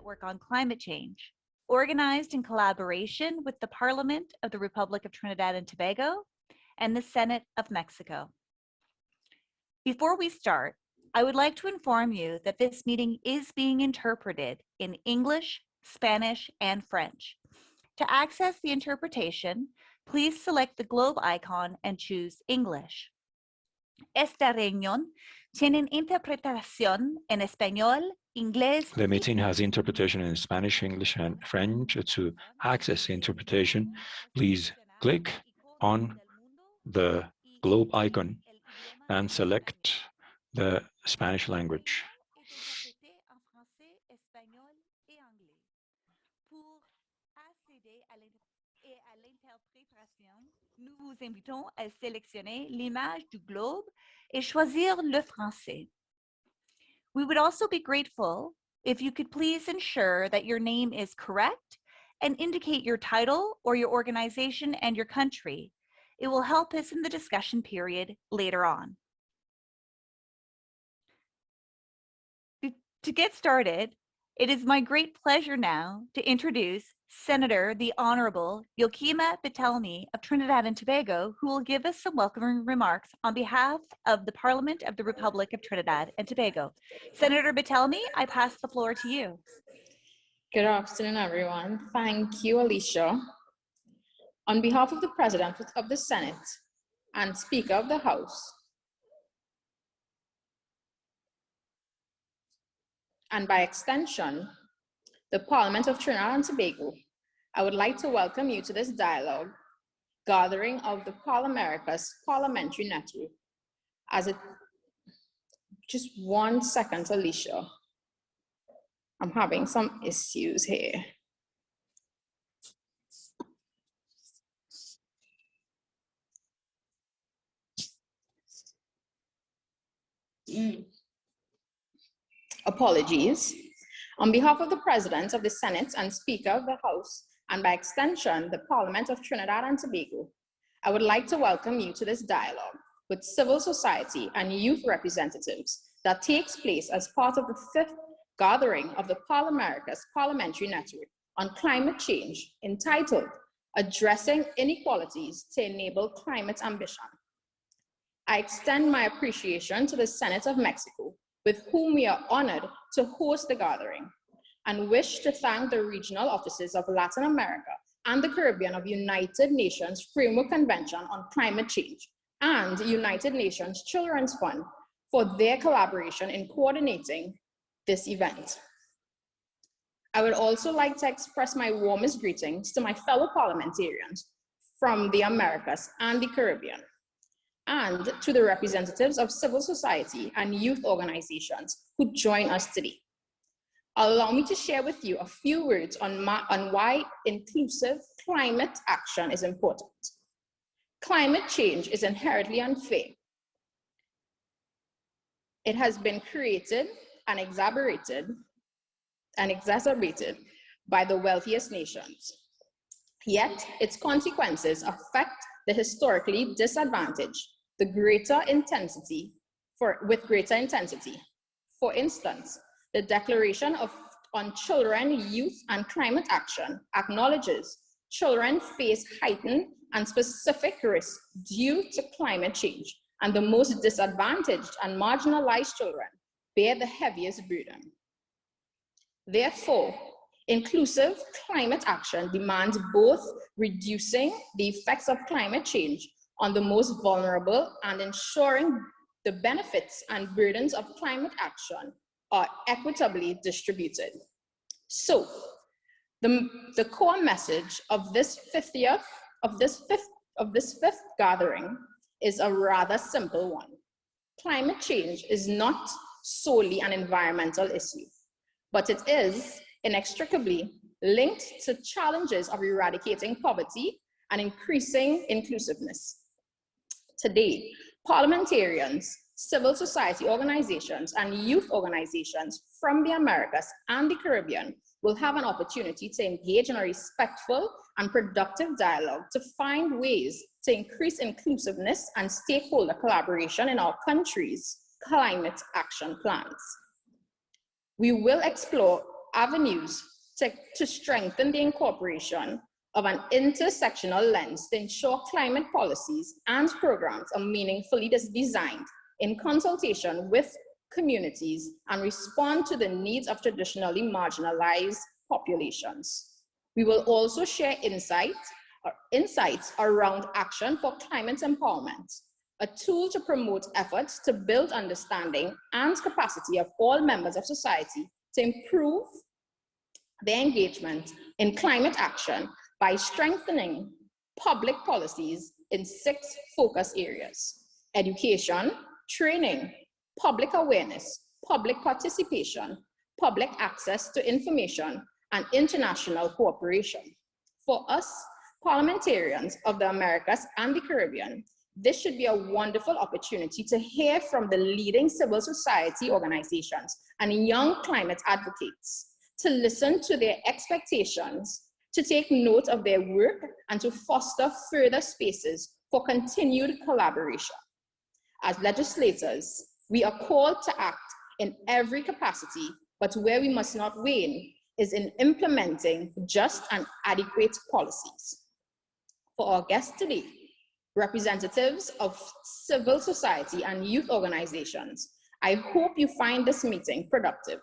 Network on Climate Change, organized in collaboration with the Parliament of the Republic of Trinidad and Tobago and the Senate of Mexico. Before we start, I would like to inform you that this meeting is being interpreted in English, Spanish, and French. To access the interpretation, please select the globe icon and choose English. Esta reunión tiene interpretación en español, inglés. The meeting has interpretation in Spanish, English, and French. To access the interpretation, please click on the globe icon and select the Spanish language. Nous vous invitons à sélectionner l'image du globe et choisir le français. We would also be grateful if you could please ensure that your name is correct and indicate your title or your organization and your country. It will help us in the discussion period later on. To get started, it is my great pleasure now to introduce Senator the Honorable Yochima Betelme of Trinidad and Tobago, who will give us some welcoming remarks on behalf of the Parliament of the Republic of Trinidad and Tobago. Senator Betelme, I pass the floor to you. Good afternoon, everyone. Thank you, Alicia. On behalf of the President of the Senate and Speaker of the House, and by extension, the Parliament of Trinidad and Tobago, I would like to welcome you to this dialogue gathering of the ParlAmericas Parliamentary Network. Just 1 second, Alicia. I'm having some issues here. Apologies. On behalf of the President of the Senate and Speaker of the House, and by extension, the Parliament of Trinidad and Tobago, I would like to welcome you to this dialogue with civil society and youth representatives that takes place as part of the 5th gathering of the ParlAmericas Parliamentary Network on Climate Change, entitled Addressing Inequalities to Enable Climate Ambition. I extend my appreciation to the Senate of Mexico, with whom we are honored to host the gathering, and wish to thank the regional offices of Latin America and the Caribbean of United Nations Framework Convention on Climate Change and United Nations Children's Fund for their collaboration in coordinating this event. I would also like to express my warmest greetings to my fellow parliamentarians from the Americas and the Caribbean, and to the representatives of civil society and youth organizations who join us today. Allow me to share with you a few words on why inclusive climate action is important. Climate change is inherently unfair. It has been created and exacerbated by the wealthiest nations. Yet its consequences affect the historically disadvantaged with greater intensity. For instance, the Declaration on Children, Youth, and Climate Action acknowledges children face heightened and specific risks due to climate change, and the most disadvantaged and marginalized children bear the heaviest burden. Therefore, inclusive climate action demands both reducing the effects of climate change on the most vulnerable and ensuring the benefits and burdens of climate action are equitably distributed. So, the core message of this fifth gathering is a rather simple one. Climate change is not solely an environmental issue, but it is inextricably linked to challenges of eradicating poverty and increasing inclusiveness. Today, parliamentarians, civil society organizations, and youth organizations from the Americas and the Caribbean will have an opportunity to engage in a respectful and productive dialogue to find ways to increase inclusiveness and stakeholder collaboration in our country's climate action plans. We will explore avenues to strengthen the incorporation of an intersectional lens to ensure climate policies and programs are meaningfully designed in consultation with communities and respond to the needs of traditionally marginalized populations. We will also share insights around action for climate empowerment, a tool to promote efforts to build understanding and capacity of all members of society to improve their engagement in climate action by strengthening public policies in 6 focus areas: education, training, public awareness, public participation, public access to information, and international cooperation. For us, parliamentarians of the Americas and the Caribbean, this should be a wonderful opportunity to hear from the leading civil society organizations and young climate advocates, to listen to their expectations, to take note of their work, and to foster further spaces for continued collaboration. As legislators, we are called to act in every capacity, but where we must not wane is in implementing just and adequate policies. For our guests today, representatives of civil society and youth organizations, I hope you find this meeting productive,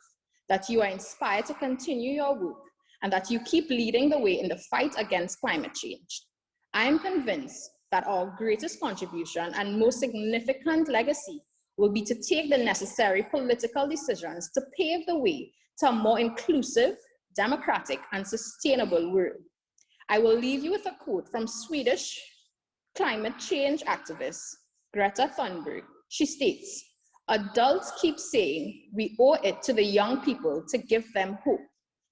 that you are inspired to continue your work, and that you keep leading the way in the fight against climate change. I am convinced that our greatest contribution and most significant legacy will be to take the necessary political decisions to pave the way to a more inclusive, democratic, and sustainable world. I will leave you with a quote from Swedish climate change activist Greta Thunberg. She states, "Adults keep saying we owe it to the young people to give them hope,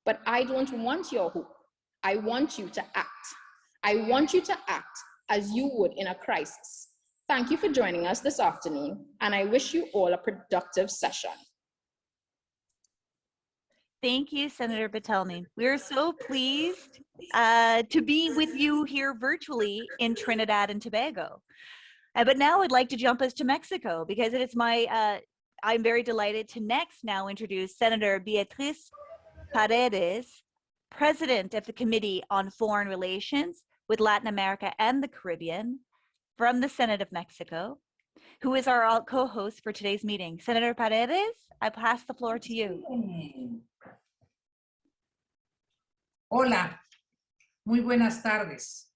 but I don't want your hope. I want you to act. I want you to act as you would in a crisis." Thank you for joining us this afternoon, and I wish you all a productive session. Thank you, Senator Patelny. We're so pleased to be with you here virtually in Trinidad and Tobago. But now I'd like to jump us to Mexico, because it is I'm very delighted to next now introduce Senator Beatriz Paredes, President of the Committee on Foreign Relations with Latin America and the Caribbean from the Senate of Mexico, who is our co-host for today's meeting. Senator Paredes, I pass the floor to you. Hola, muy buenas tardes.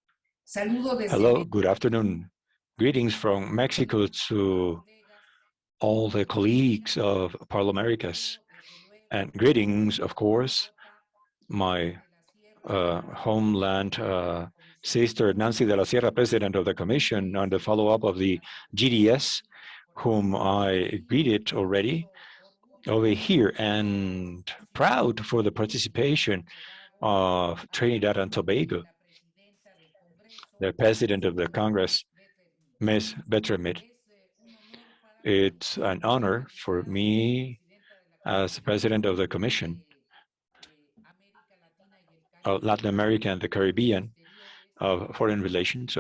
Saludo desde Hello, good afternoon. Greetings from Mexico to all the colleagues of ParlAmericas, and greetings, of course, my homeland sister Nancy de la Sierra, President of the Commission on the follow-up of the GDS, whom I greeted already over here, and proud for the participation of Trinidad and Tobago. The President of the Congress, Ms. Bettermit. It's an honor for me as President of the Commission of Latin America and the Caribbean of Foreign Relations,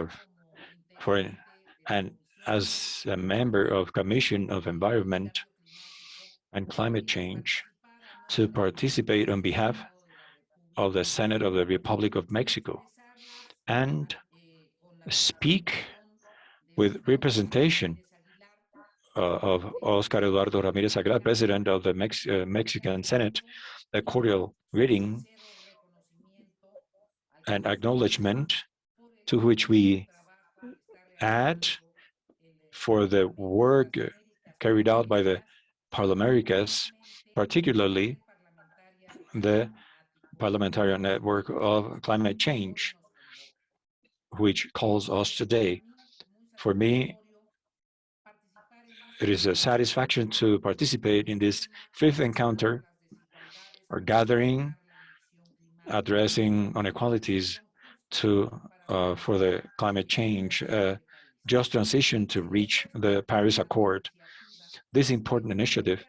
and as a member of Commission of Environment and Climate Change, to participate on behalf of the Senate of the Republic of Mexico and speak with representation of Oscar Eduardo Ramirez Aguilar, President of the Mexican Senate, a cordial greeting and acknowledgement to which we add for the work carried out by the ParlAmericas, particularly the Parliamentary Network of Climate Change, which calls us today. For me, it is a satisfaction to participate in this 5th encounter or gathering addressing inequalities for the climate change, just transition to reach the Paris Accord. This important initiative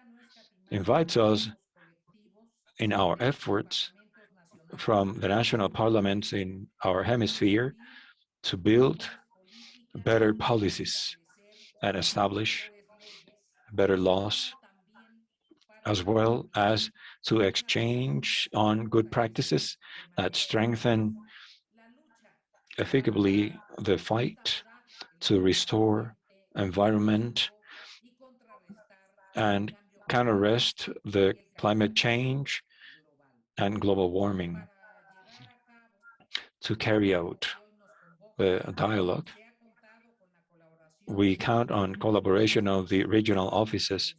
invites us in our efforts from the national parliaments in our hemisphere to build better policies and establish better laws as well as to exchange on good practices that strengthen effectively the fight to restore environment and can arrest the climate change and global warming. To carry out the dialogue, we count on collaboration of the regional offices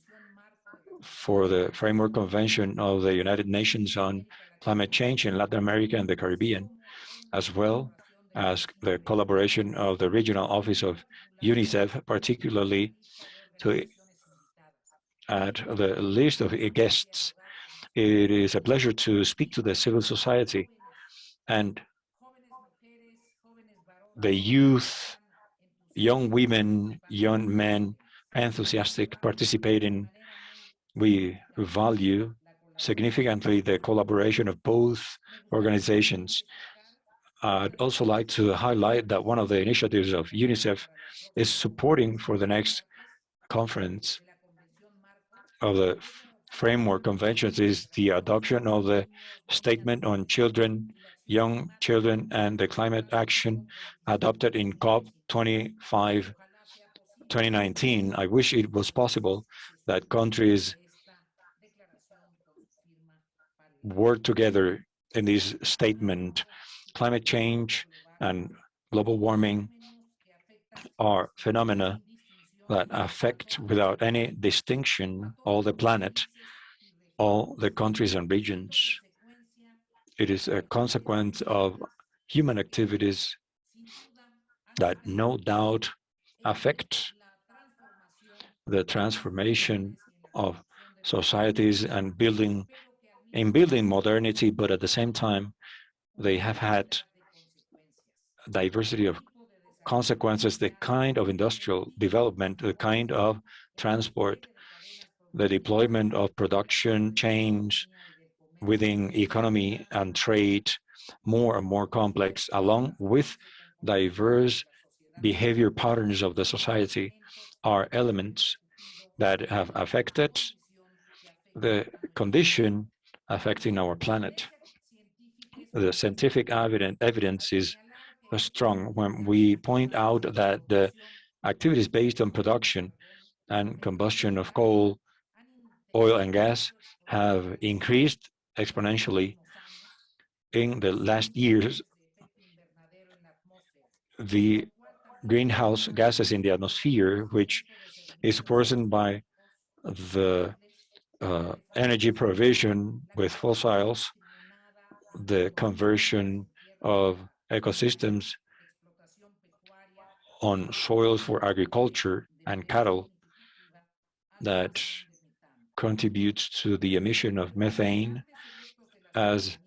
for the Framework Convention of the United Nations on Climate Change in Latin America and the Caribbean, as well as the collaboration of the Regional Office of UNICEF, particularly to add the list of guests. It is a pleasure to speak to the civil society and the youth, young women, young men, enthusiastic participating. We value significantly the collaboration of both organizations. I'd also like to highlight that one of the initiatives of UNICEF is supporting for the next conference of the Framework Conventions is the adoption of the Statement on Children, Young Children, and the Climate Action adopted in COP25 2019. I wish it was possible that countries work together in this statement. Climate change and global warming are phenomena that affect without any distinction all the planet, all the countries and regions. It is a consequence of human activities that no doubt affect the transformation of societies and building modernity, but at the same time, they have had diversity of consequences, the kind of industrial development, the kind of transport, the deployment of production chains within economy and trade, more and more complex, along with diverse behavior patterns of the society, are elements that have affected the condition affecting our planet. The scientific evidence is strong when we point out that the activities based on production and combustion of coal, oil, and gas have increased exponentially in the last years. The greenhouse gases in the atmosphere, which is worsened by the energy provision with fossils, the conversion of ecosystems on soils for agriculture and cattle that contributes to the emission of methane. As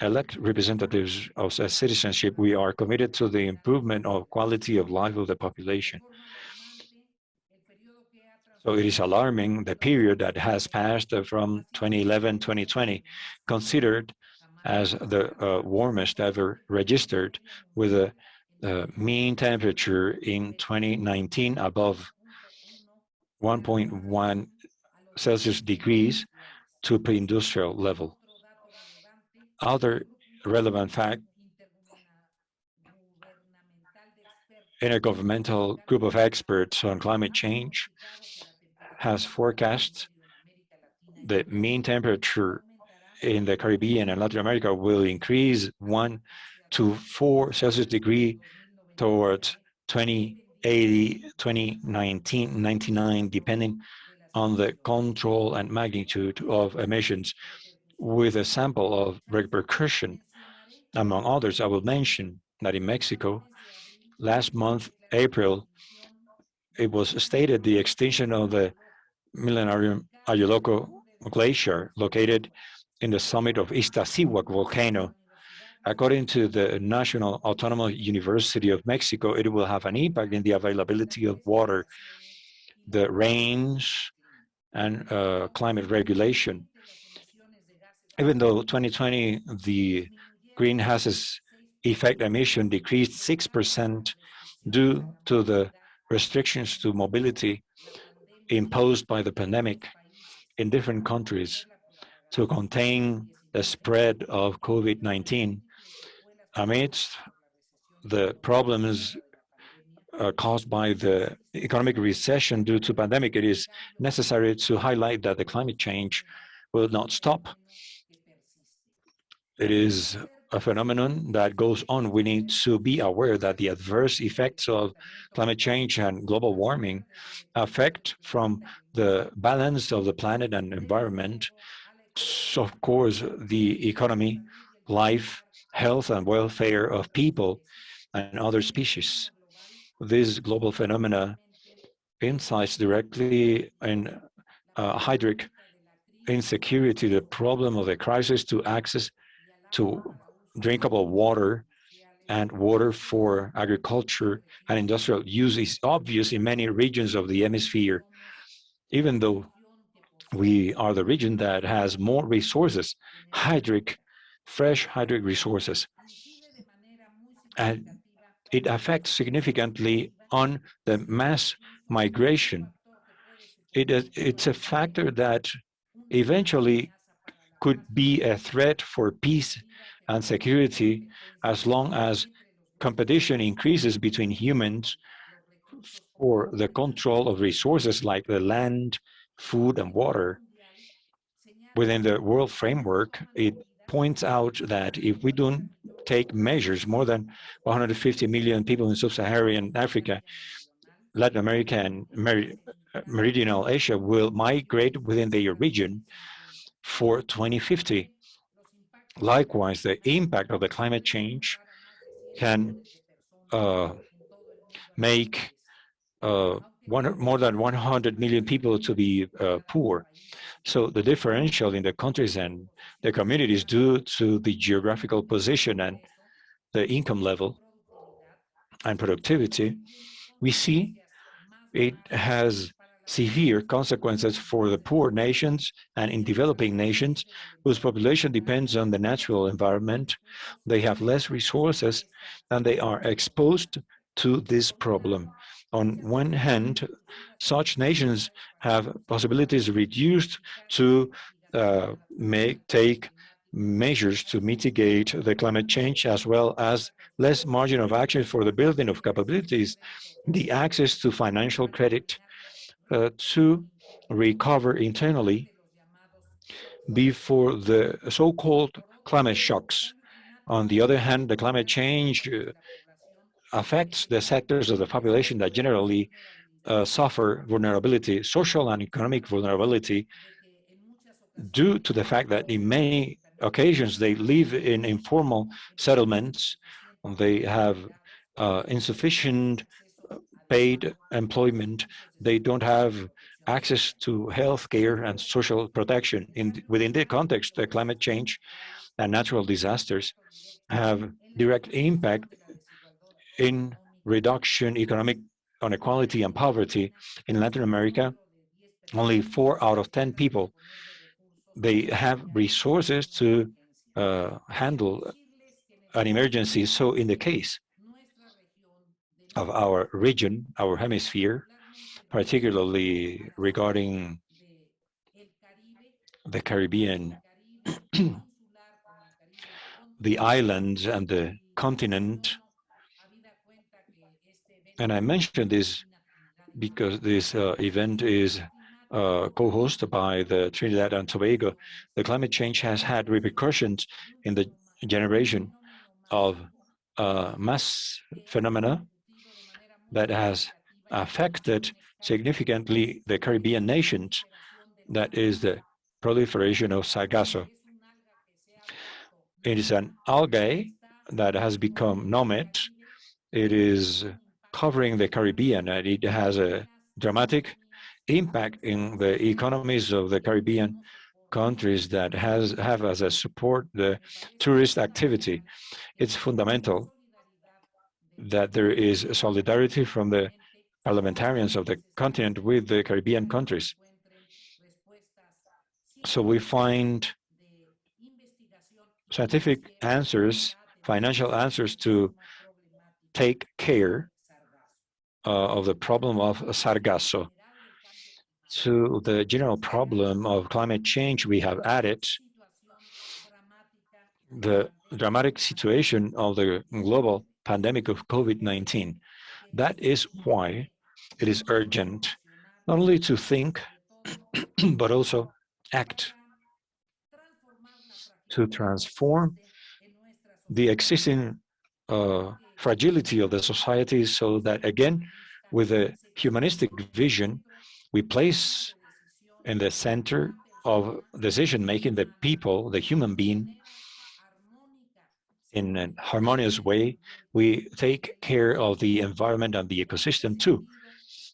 elect representatives of citizenship, we are committed to the improvement of quality of life of the population. So it is alarming the period that has passed from 2011-2020, considered as the warmest ever registered, with a mean temperature in 2019 above 1.1 Celsius degrees to pre-industrial level. Other relevant fact, intergovernmental group of experts on climate change has forecast the mean temperature in the Caribbean and Latin America will increase 1 to 4 Celsius degree towards 2080, 2019, 99, depending on the control and magnitude of emissions, with a sample of repercussion. Among others, I will mention that in Mexico, last month, April, it was stated the extinction of the Millenarium Ayoloco glacier located in the summit of Iztaccíhuatl volcano. According to the National Autonomous University of Mexico, it will have an impact in the availability of water, the rains, and climate regulation. Even though 2020, the greenhouse effect emission decreased 6% due to the restrictions to mobility imposed by the pandemic, in different countries to contain the spread of COVID-19 amidst the problems caused by the economic recession due to pandemic. It is necessary to highlight that the climate change will not stop. It is a phenomenon that goes on. We need to be aware that the adverse effects of climate change and global warming affect from the balance of the planet and environment, so of course, the economy, life, health, and welfare of people and other species. This global phenomena insights directly in hydric insecurity, the problem of the crisis to access to drinkable water and water for agriculture and industrial use is obvious in many regions of the hemisphere, even though we are the region that has more resources, fresh hydric resources. And it affects significantly on the mass migration. It's a factor that eventually could be a threat for peace and security as long as competition increases between humans for the control of resources like the land, food, and water. Within the world framework, it points out that if we don't take measures, more than 150 million people in sub-Saharan Africa, Latin America, and Meridional Asia will migrate within their region for 2050. Likewise, the impact of the climate change can make more than 100 million people to be poor. So the differential in the countries and the communities due to the geographical position and the income level and productivity, we see it has severe consequences for the poor nations and in developing nations whose population depends on the natural environment. They have less resources and they are exposed to this problem. On one hand, such nations have possibilities reduced to take measures to mitigate the climate change, as well as less margin of action for the building of capabilities, the access to financial credit to recover internally before the so-called climate shocks. On the other hand, the climate change affects the sectors of the population that generally suffer vulnerability, social and economic vulnerability, due to the fact that in many occasions they live in informal settlements, they have insufficient paid employment, they don't have access to health care and social protection. Within the context, the climate change and natural disasters have direct impact in reduction economic inequality and poverty. In Latin America, only 4 out of 10 people, they have resources to handle an emergency. So in the case of our region, our hemisphere, particularly regarding the Caribbean, the islands and the continent, and I mentioned this because this event is co-hosted by the Trinidad and Tobago. The climate change has had repercussions in the generation of mass phenomena that has affected significantly the Caribbean nations. That is the proliferation of sargasso. It is an algae that has become nomad. It is covering the Caribbean, and it has a dramatic impact in the economies of the Caribbean countries that have as a support the tourist activity. It's fundamental that there is solidarity from the parliamentarians of the continent with the Caribbean countries. So we find scientific answers, financial answers to take care of the problem of sargasso. to the general problem of climate change, we have added the dramatic situation of the global pandemic of COVID-19. That is why it is urgent not only to think, but also act to transform the existing fragility of the society so that, again, with a humanistic vision, we place in the center of decision-making the people, the human being, in a harmonious way. We take care of the environment and the ecosystem too.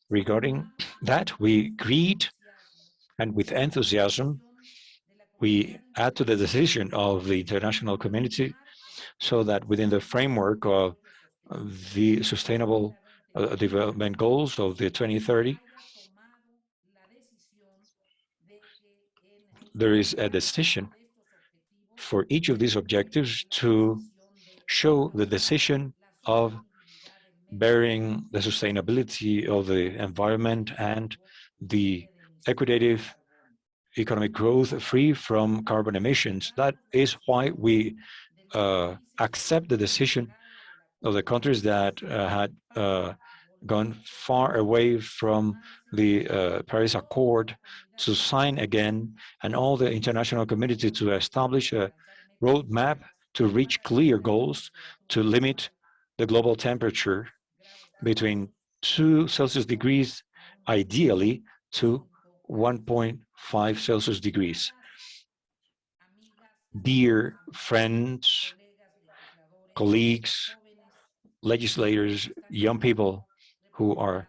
Regarding that, we greet and with enthusiasm, we add to the decision of the international community so that within the framework of the sustainable development goals of the 2030, there is a decision for each of these objectives to show the decision of bearing the sustainability of the environment and the equitative economic growth free from carbon emissions. That is why we accept the decision of the countries that had gone far away from the Paris Accord to sign again, and all the international community to establish a roadmap to reach clear goals to limit the global temperature between 2 Celsius degrees, ideally, to 1.5 Celsius degrees. Dear friends, colleagues, legislators, young people who are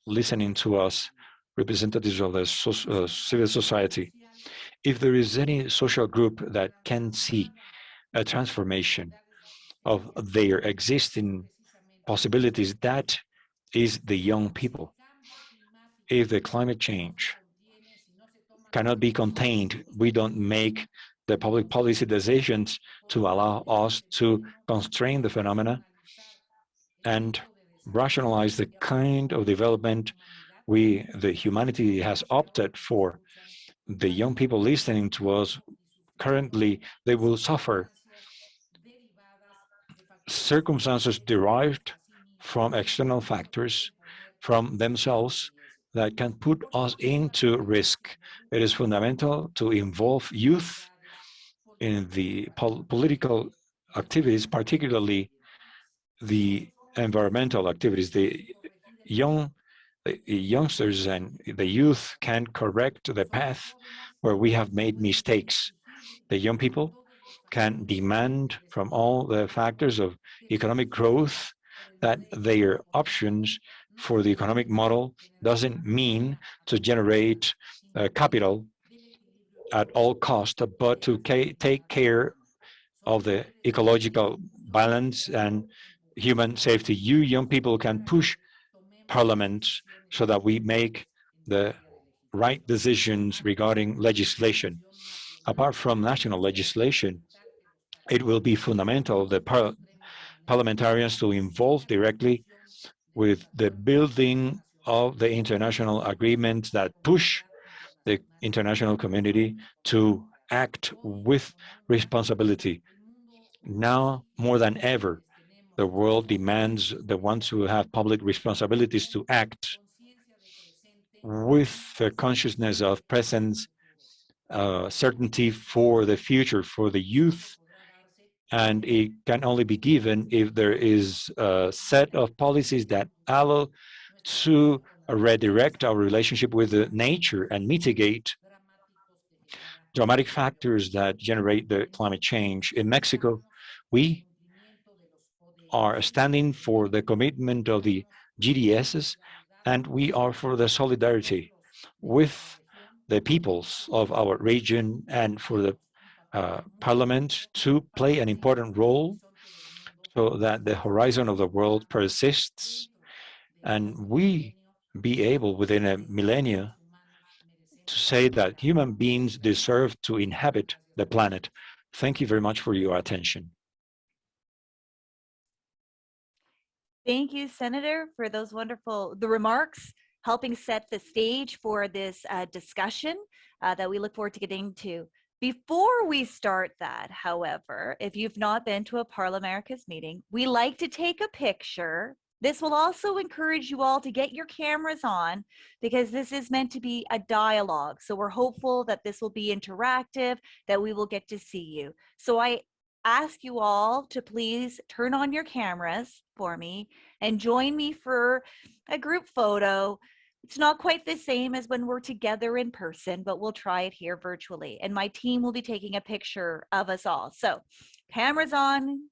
listening to us, representatives of the civil society, if there is any social group that can see a transformation of their existing possibilities, that is the young people. If the climate change cannot be contained, we don't make the public policy decisions to allow us to constrain the phenomena and rationalize the kind of development the humanity has opted for. The young people listening to us currently, they will suffer circumstances derived from external factors, from themselves, that can put us into risk. It is fundamental to involve youth in the political activities, particularly the environmental activities. The youngsters and the youth can correct the path where we have made mistakes. The young people can demand from all the factors of economic growth that their options for the economic model doesn't mean to generate capital at all cost, but to take care of the ecological balance and human safety. You young people can push parliaments so that we make the right decisions regarding legislation. Apart from national legislation, it will be fundamental that parliamentarians to involve directly with the building of the international agreements that push the international community to act with responsibility. Now, more than ever, the world demands the ones who have public responsibilities to act with the consciousness of presence, certainty for the future, for the youth, and it can only be given if there is a set of policies that allow to redirect our relationship with the nature and mitigate dramatic factors that generate the climate change. In Mexico, we are standing for the commitment of the GDSs, and we are for the solidarity with the peoples of our region and for the Parliament to play an important role so that the horizon of the world persists and we be able within a millennia to say that human beings deserve to inhabit the planet. Thank you very much for your attention. Thank you, Senator, for those wonderful remarks. helping set the stage for this discussion that we look forward to getting to. Before we start that, however, if you've not been to a ParlAmericas meeting, we like to take a picture. This will also encourage you all to get your cameras on because this is meant to be a dialogue. So we're hopeful that this will be interactive, that we will get to see you. So I ask you all to please turn on your cameras for me and join me for a group photo. It's not quite the same as when we're together in person, but we'll try it here virtually. And my team will be taking a picture of us all. So cameras on.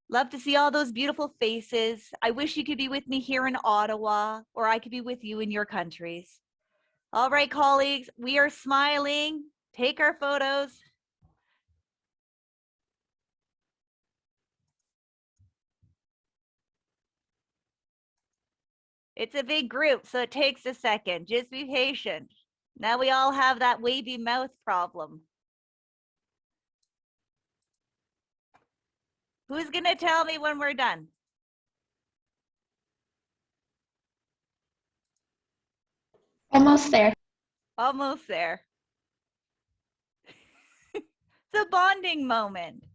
Love to see all those beautiful faces. I wish you could be with me here in Ottawa, or I could be with you in your countries. All right, colleagues, we are smiling. Take our photos. It's a big group, so it takes a second. Just be patient. Now we all have that wavy mouth problem. Who's gonna tell me when we're done? Almost there. Almost there. It's a bonding moment.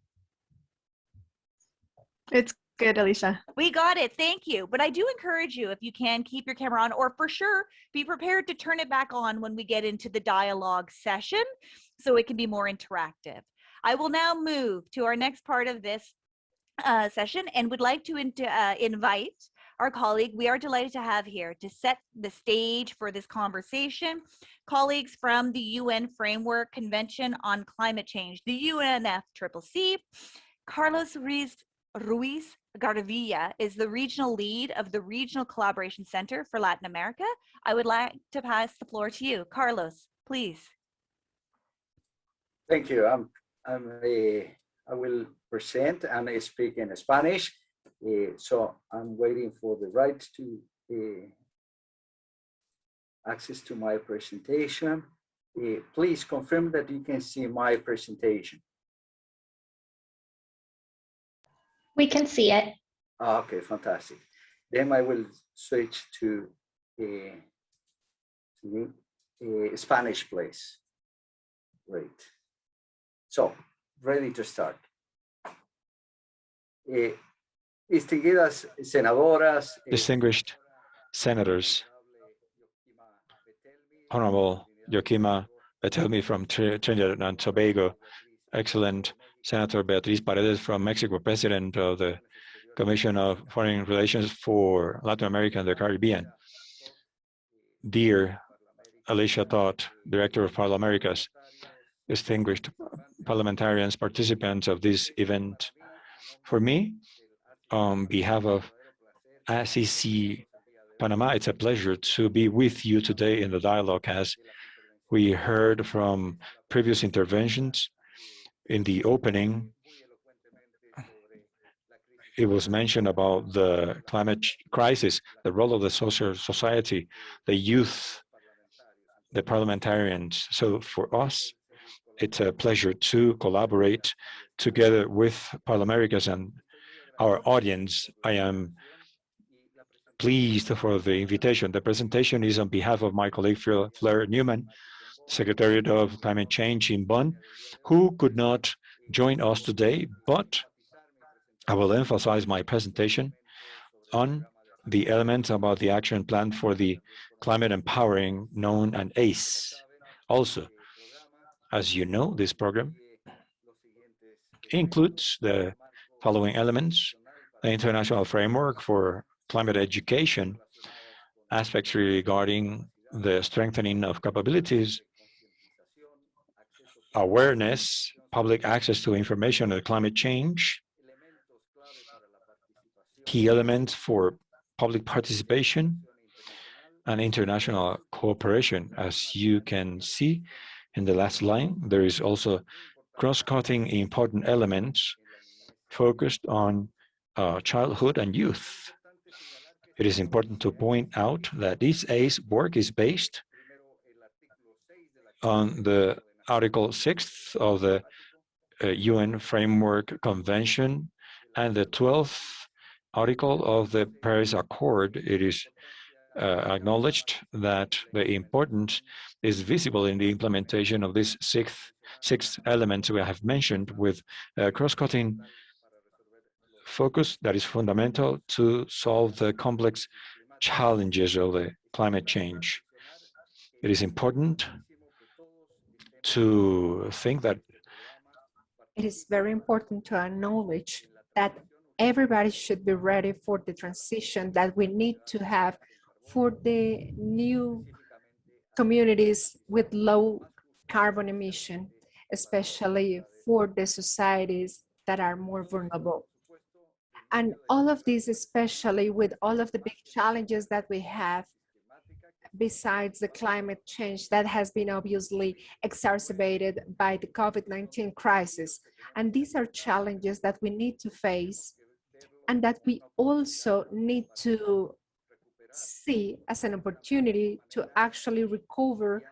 It's good, Alicia. We got it. Thank you. But I do encourage you, if you can, keep your camera on, or for sure, be prepared to turn it back on when we get into the dialogue session so it can be more interactive. I will now move to our next part of this session and would like to invite our colleague we are delighted to have here to set the stage for this conversation, colleagues from the UN Framework Convention on Climate Change, the UNFCCC. Carlos Ruiz Garvilla is the regional lead of the Regional Collaboration Center for Latin America. I would like to pass the floor to you. Carlos, please. Thank you. I will present and speak in Spanish. So I'm waiting for the right to access to my presentation. Please confirm that you can see my presentation. We can see it. Okay, fantastic. Then I will switch to Spanish, please. Great. So, ready to start. Distinguidas senadoras. Distinguished senators, Honorable Joaquima Betelmi from Trinidad and Tobago, excellent Senator Beatriz Paredes from Mexico, President of the Commission of Foreign Relations for Latin America and the Caribbean. Dear Alicia Todd, Director of ParlAmericas, distinguished parliamentarians, participants of this event. For me, on behalf of ACC Panama, it's a pleasure to be with you today in the dialogue. As we heard from previous interventions, in the opening, it was mentioned about the climate crisis, the role of the social society, the youth, the parliamentarians. So for us, it's a pleasure to collaborate together with ParlAmericas and our audience. I am pleased for the invitation. The presentation is on behalf of my colleague Fleur Newman, Secretariat of Climate Change in Bonn, who could not join us today, but I will emphasize my presentation on the elements about the action plan for the climate empowering, known as ACE. Also, as you know, this program includes the following elements: the international framework for climate education, aspects regarding the strengthening of capabilities, awareness, public access to information on climate change, key elements for public participation, and international cooperation. As you can see in the last line, there is also cross-cutting important elements focused on childhood and youth. It is important to point out that this ACE work is based on the Article 6 of the UN Framework Convention and the 12th article of the Paris Accord. It is acknowledged that the importance is visible in the implementation of this sixth element we have mentioned, with cross-cutting focus that is fundamental to solve the complex challenges of the climate change. It is important to think that it is very important to acknowledge that everybody should be ready for the transition that we need to have for the new communities with low carbon emission, especially for the societies that are more vulnerable. And all of this, especially with all of the big challenges that we have, besides the climate change that has been obviously exacerbated by the COVID-19 crisis. And these are challenges that we need to face and that we also need to see as an opportunity to actually recover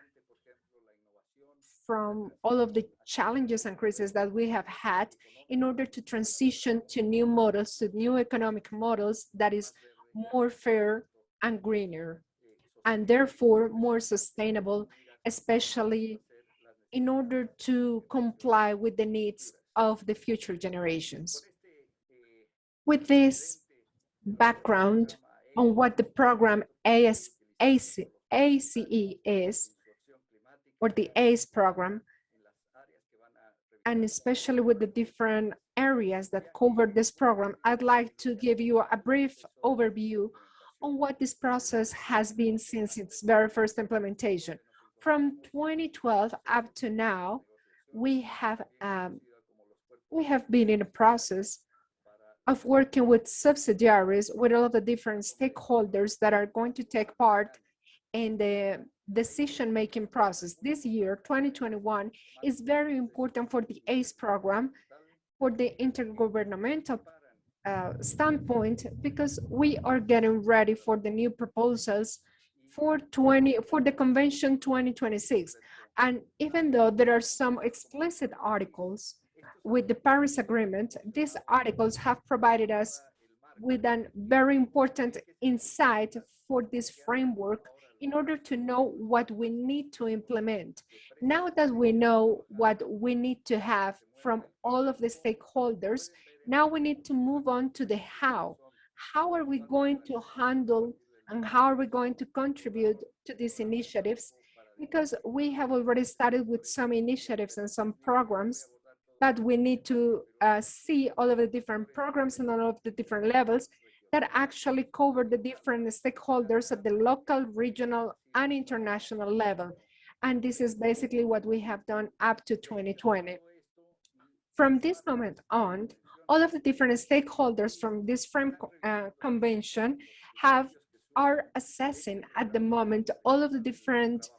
from all of the challenges and crises that we have had in order to transition to new models, to new economic models that is more fair and greener, and therefore more sustainable, especially in order to comply with the needs of the future generations. With this background on what the program ACE is, or the ACE program, and especially with the different areas that cover this program, I'd like to give you a brief overview on what this process has been since its very first implementation. From 2012 up to now, we have been in a process of working with subsidiaries, with all of the different stakeholders that are going to take part in the decision-making process. This year, 2021, is very important for the ACE program, for the intergovernmental standpoint, because we are getting ready for the new proposals for the Convention 2026. And even though there are some explicit articles with the Paris Agreement, these articles have provided us with a very important insight for this framework in order to know what we need to implement. Now that we know what we need to have from all of the stakeholders, now we need to move on to the how. How are we going to handle and how are we going to contribute to these initiatives? Because we have already started with some initiatives and some programs, but we need to see all of the different programs and all of the different levels that actually cover the different stakeholders at the local, regional, and international level. And this is basically what we have done up to 2020. From this moment on, all of the different stakeholders from this convention are assessing at the moment all of the different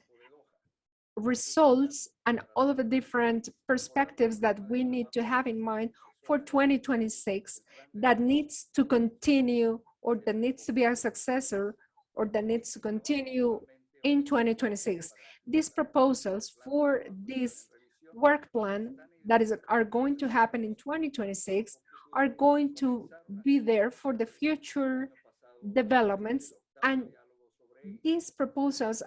results and all of the different perspectives that we need to have in mind for 2026 that needs to continue, or that needs to be a successor, or that needs to continue in 2026. These proposals for this work plan that are going to happen in 2026 are going to be there for the future developments. And these proposals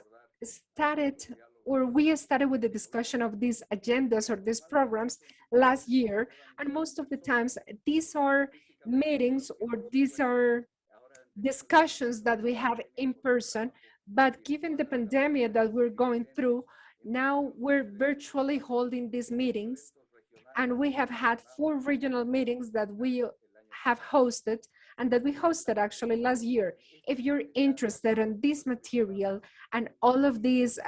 we started with the discussion of these agendas or these programs last year. And most of the times these are meetings or these are discussions that we have in person. But given the pandemic that we're going through, now we're virtually holding these meetings. And we have had 4 regional meetings that we have hosted and that we hosted actually last year. If you're interested in this material and all of these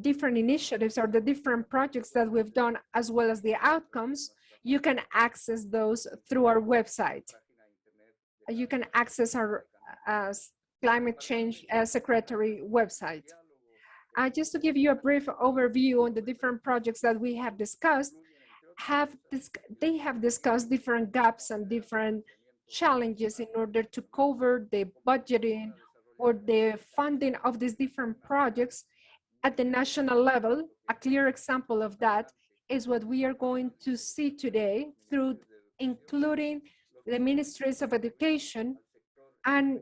different initiatives or the different projects that we've done, as well as the outcomes, you can access those through our website. You can access our climate change secretary website. Just to give you a brief overview on the different projects that we have discussed, they have discussed different gaps and different challenges in order to cover the budgeting or the funding of these different projects at the national level. A clear example of that is what we are going to see today through including the ministries of education and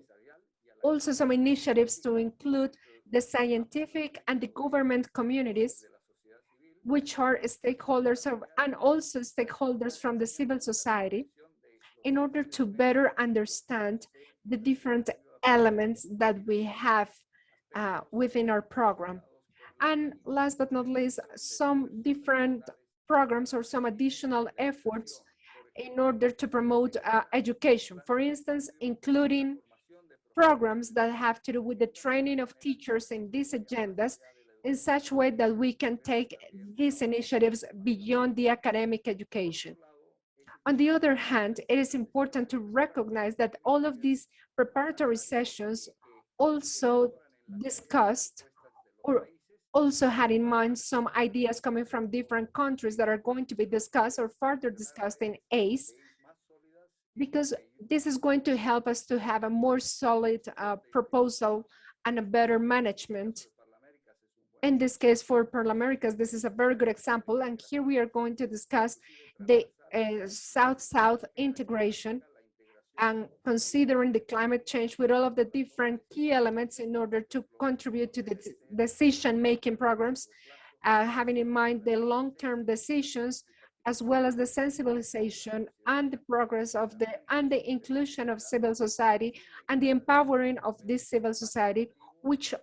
also some initiatives to include the scientific and the government communities, which are stakeholders of, and also stakeholders from the civil society, in order to better understand the different elements that we have within our program. And last but not least, some different programs or some additional efforts in order to promote education. For instance, including programs that have to do with the training of teachers in these agendas in such a way that we can take these initiatives beyond the academic education. On the other hand, it is important to recognize that all of these preparatory sessions also discussed or also had in mind some ideas coming from different countries that are going to be discussed or further discussed in ACE, because this is going to help us to have a more solid proposal and a better management. In this case, for ParlAmericas, this is a very good example. And here we are going to discuss the South-South integration and considering the climate change with all of the different key elements in order to contribute to the decision-making programs, having in mind the long-term decisions, as well as the sensibilization and the progress of the inclusion of civil society and the empowering of this civil society, which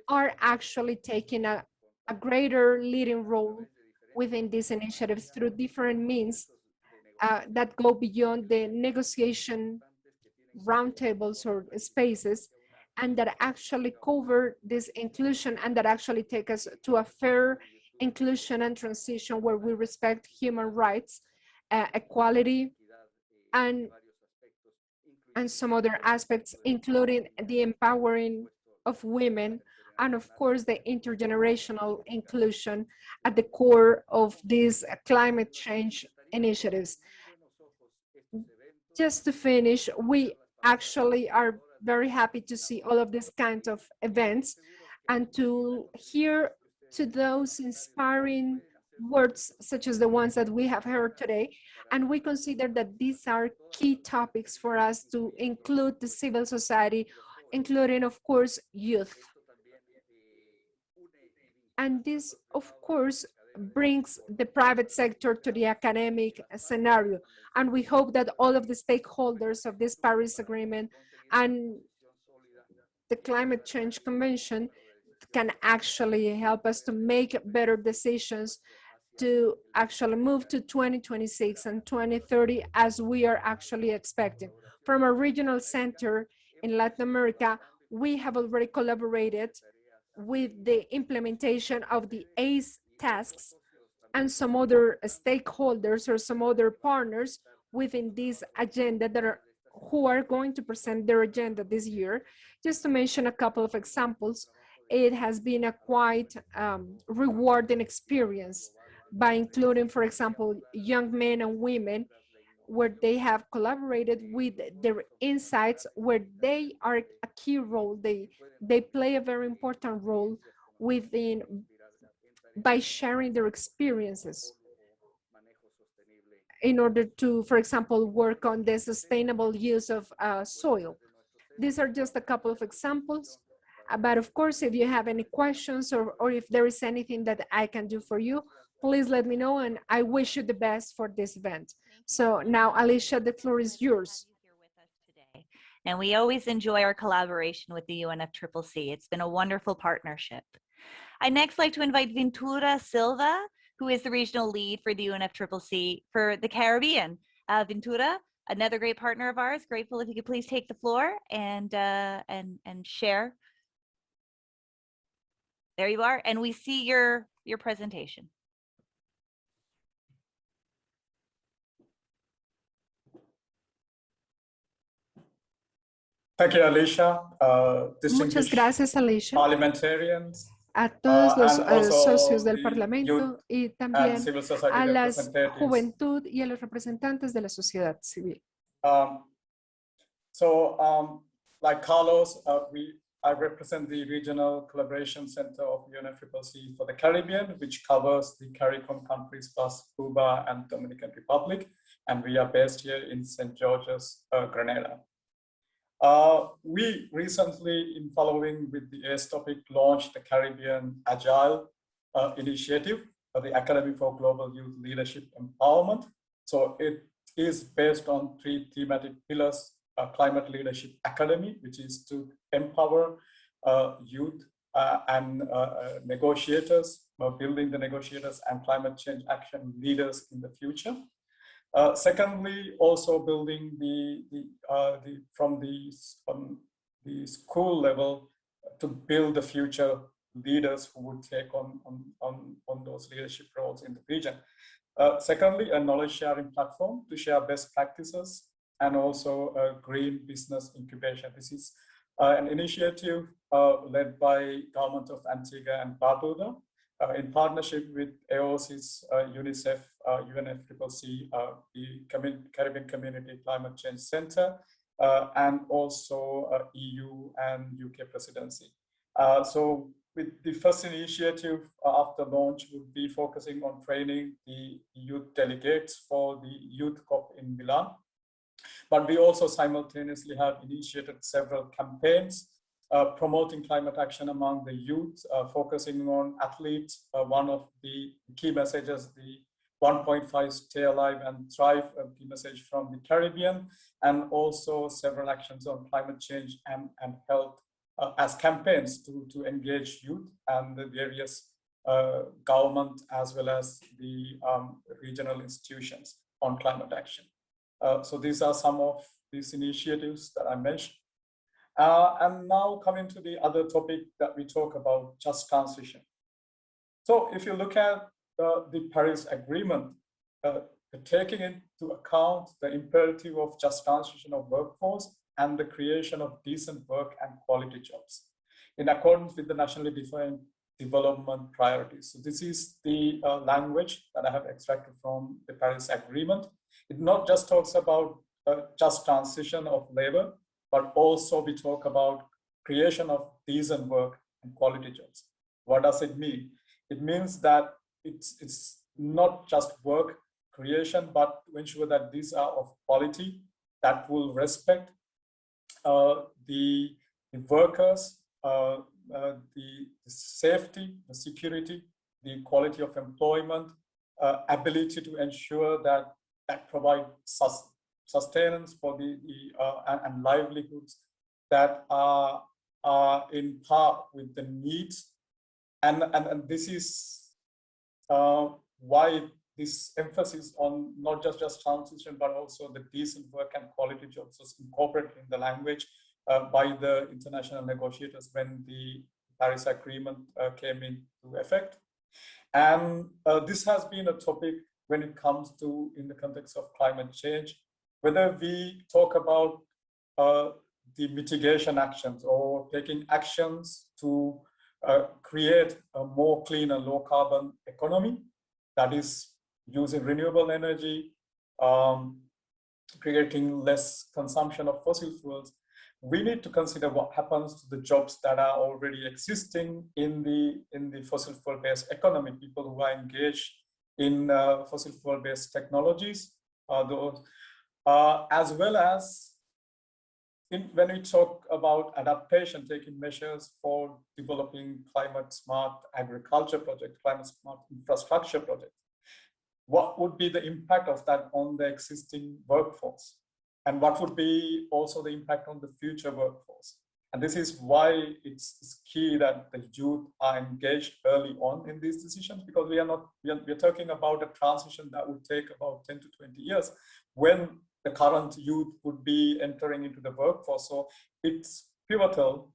are actually taking a greater leading role within these initiatives through different means that go beyond the negotiation roundtables or spaces, and that actually cover this inclusion and that actually take us to a fair inclusion and transition where we respect human rights, equality, and some other aspects, including the empowering of women, and of course the intergenerational inclusion at the core of these climate change initiatives. Just to finish, we actually are very happy to see all of these kinds of events and to hear to those inspiring words such as the ones that we have heard today. And we consider that these are key topics for us to include the civil society, including, of course, youth. And this, of course, brings the private sector to the academic scenario. And we hope that all of the stakeholders of this Paris Agreement and the Climate Change Convention can actually help us to make better decisions to actually move to 2026 and 2030 as we are actually expecting. From a regional center in Latin America, we have already collaborated with the implementation of the ACE tasks and some other stakeholders or some other partners within this agenda that who are going to present their agenda this year. Just to mention a couple of examples, it has been a quite rewarding experience by including, for example, young men and women where they have collaborated with their insights, where they are a key role. They play a very important role within by sharing their experiences in order to, for example, work on the sustainable use of soil. These are just a couple of examples. But of course, if you have any questions or if there is anything that I can do for you, please let me know, and I wish you the best for this event. So now, Alicia, the floor is yours. And we always enjoy our collaboration with the UNFCCC. It's been a wonderful partnership. I'd next like to invite Ventura Silva, who is the regional lead for the UNFCCC for the Caribbean. Ventura, another great partner of ours. Grateful if you could please take the floor and share. There you are, and we see your presentation. Thank you, Alicia. Muchas gracias, Alicia. Parliamentarians, a todos los socios del the Parlamento y también civil society a la representatives. juventud y a los representantes de la sociedad civil. Like Carlos, I represent the Regional Collaboration Center of UNFCCC for the Caribbean, which covers the CARICOM countries plus Cuba and Dominican Republic. And we are based here in St. George's, Grenada. We recently, in following with the ACE topic, launched the Caribbean Agile initiative, the Academy for Global Youth Leadership Empowerment. So it is based on 3 thematic pillars: Climate Leadership Academy, which is to empower youth and negotiators, building the negotiators and climate change action leaders in the future. Secondly, also building from the school level to build the future leaders who would take on those leadership roles in the region. Secondly, a knowledge sharing platform to share best practices, and also a green business incubation. This is an initiative led by Government of Antigua and Barbuda in partnership with AOC's UNICEF, UNFCCC, the Caribbean Community Climate Change Center, and also EU and UK presidency. So with the first initiative after launch would be focusing on training the youth delegates for the Youth COP in Milan. But we also simultaneously have initiated several campaigns promoting climate action among the youth, focusing on athletes. One of the key messages, the 1.5 Stay Alive and Thrive, a key message from the Caribbean, and also several actions on climate change and health as campaigns to engage youth and the various government as well as the regional institutions on climate action. So these are some of these initiatives that I mentioned. And now coming to the other topic that we talk about, just transition. So if you look at the Paris Agreement, taking into account the imperative of just transition of workforce and the creation of decent work and quality jobs in accordance with the nationally defined development priorities. So this is the language that I have extracted from the Paris Agreement. It not just talks about just transition of labor, but also we talk about creation of decent work and quality jobs. What does it mean? It means that it's not just work creation, but to ensure that these are of quality that will respect the workers, the safety, the security, the quality of employment, ability to ensure that provide sustenance for and livelihoods that are in par with the needs. And this is why this emphasis on not just transition, but also the decent work and quality jobs was incorporated in the language by the international negotiators when the Paris Agreement came into effect. And this has been a topic when it comes to, in the context of climate change, whether we talk about the mitigation actions or taking actions to create a more clean and low carbon economy that is using renewable energy, creating less consumption of fossil fuels. We need to consider what happens to the jobs that are already existing in the fossil fuel based economy, people who are engaged in fossil fuel based technologies, as well as when we talk about adaptation, taking measures for developing climate smart agriculture projects, climate smart infrastructure projects. What would be the impact of that on the existing workforce? And what would be also the impact on the future workforce? And this is why it's key that the youth are engaged early on in these decisions, because we are talking about a transition that would take about 10 to 20 years when the current youth would be entering into the workforce. So it's pivotal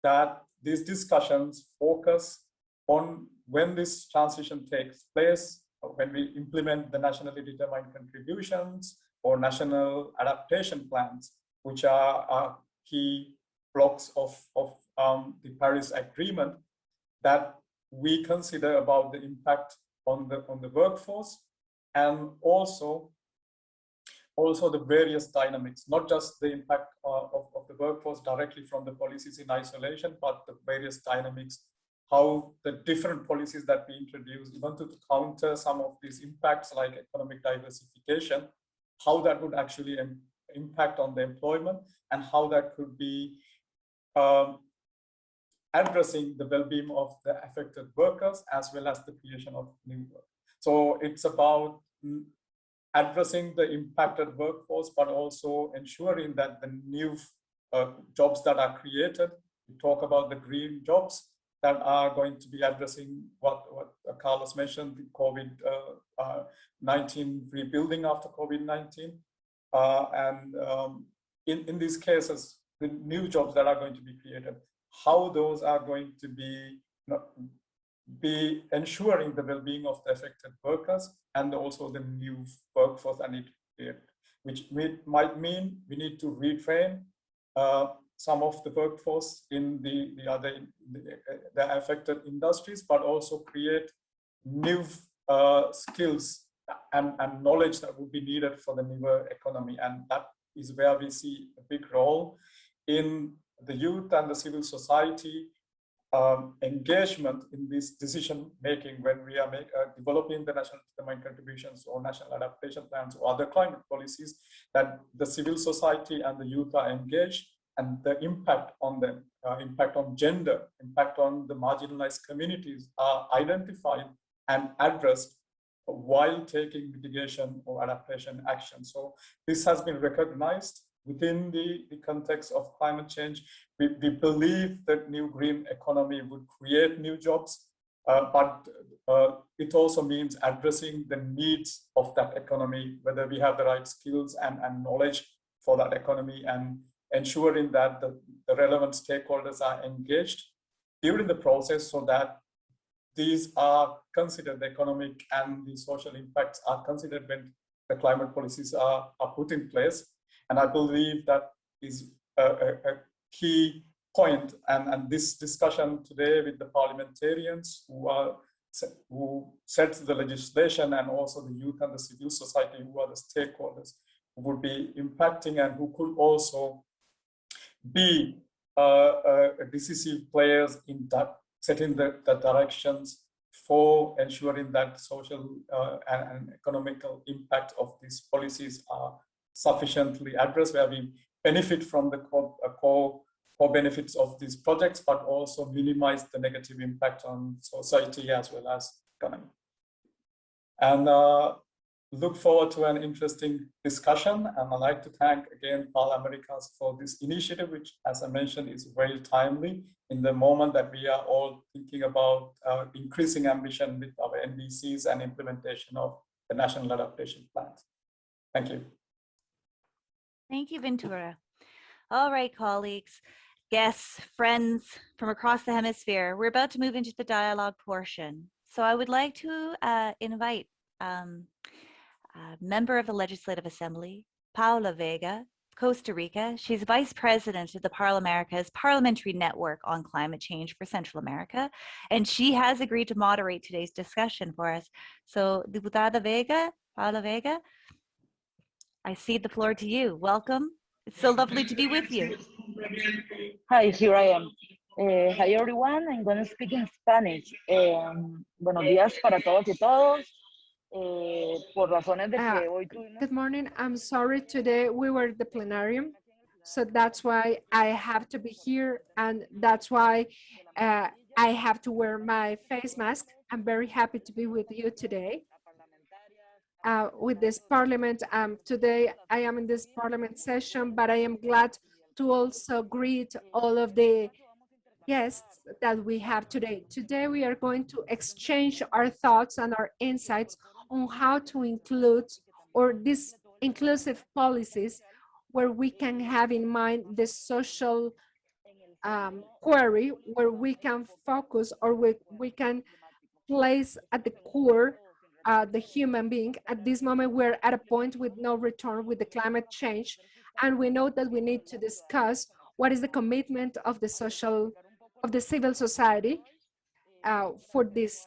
that these discussions focus on when this transition takes place, when we implement the nationally determined contributions or national adaptation plans, which are key blocks of the Paris Agreement, that we consider about the impact on the workforce, and also the various dynamics, not just the impact of the workforce directly from the policies in isolation, but the various dynamics, how the different policies that we introduce, even to counter some of these impacts like economic diversification, how that would actually impact on the employment and how that could be addressing the well-being of the affected workers as well as the creation of new work. So it's about addressing the impacted workforce, but also ensuring that the new jobs that are created, we talk about the green jobs that are going to be addressing what Carlos mentioned, the COVID-19 rebuilding after COVID-19. In these cases, the new jobs that are going to be created, how those are going to be ensuring the well-being of the affected workers and also the new workforce that need to be created, which might mean we need to retrain some of the workforce in the affected industries, but also create new skills and knowledge that would be needed for the newer economy. And that is where we see a big role in the youth and the civil society engagement in this decision making when we are developing the national determined contributions or national adaptation plans or other climate policies, that the civil society and the youth are engaged, and the impact on them, impact on gender, impact on the marginalized communities are identified and addressed while taking mitigation or adaptation action. So this has been recognized within the context of climate change. We believe that new green economy would create new jobs, but it also means addressing the needs of that economy, whether we have the right skills and knowledge for that economy, and ensuring that the relevant stakeholders are engaged during the process so that these are considered, the economic and the social impacts are considered when the climate policies are put in place. And I believe that is a key point. And this discussion today with the parliamentarians who set the legislation, and also the youth and the civil society who are the stakeholders who would be impacting and who could also be decisive players in that, setting the directions for ensuring that social and economical impact of these policies are sufficiently addressed, where we benefit from the core benefits of these projects, but also minimize the negative impact on society as well as economy. And look forward to an interesting discussion. And I'd like to thank again ParlAmericas for this initiative, which, as I mentioned, is very timely in the moment that we are all thinking about increasing ambition with our NDCs and implementation of the national adaptation plans. Thank you. Thank you, Ventura. All right, colleagues, guests, friends from across the hemisphere, we're about to move into the dialogue portion. So I would like to invite a member of the Legislative Assembly, Paula Vega, Costa Rica. She's Vice President of the ParlAmericas Parliamentary Network on Climate Change for Central America, and she has agreed to moderate today's discussion for us. So, Diputada Vega, Paula Vega, I cede the floor to you. Welcome. It's so lovely to be with you. Hi, here I am. Hi everyone, I'm going to speak in Spanish. Buenos días para todos y todos. Por razones de que hoy tuvimos... Good morning. I'm sorry, today we were at the plenarium, so that's why I have to be here, and that's why I have to wear my face mask. I'm very happy to be with you today. With this parliament. Today I am in this parliament session, but I am glad to also greet all of the guests that we have today. Today we are going to exchange our thoughts and our insights on how to include, or these inclusive policies where we can have in mind the social query, where we can focus, or we can place at the core the human being. At this moment, we're at a point with no return with the climate change, and we know that we need to discuss what is the commitment of the civil society for this.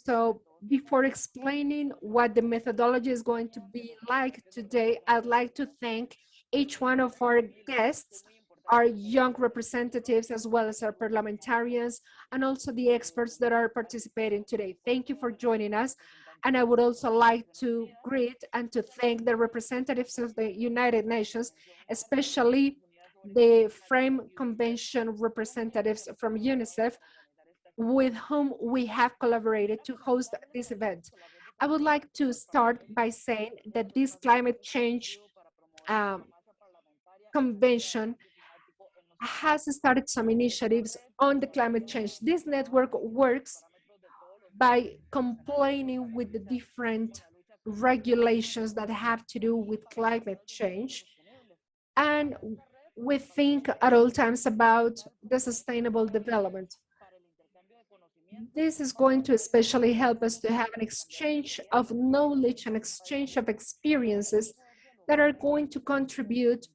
So before explaining what the methodology is going to be like today, I'd like to thank each one of our guests, our young representatives, as well as our parliamentarians, and also the experts that are participating today. Thank you for joining us. And I would also like to greet and to thank the representatives of the United Nations, especially the Frame Convention representatives from UNICEF, with whom we have collaborated to host this event. I would like to start by saying that this climate change convention has started some initiatives on the climate change. This network works by complaining with the different regulations that have to do with climate change. And we think at all times about the sustainable development. This is going to especially help us to have an exchange of knowledge and exchange of experiences that are going to contribute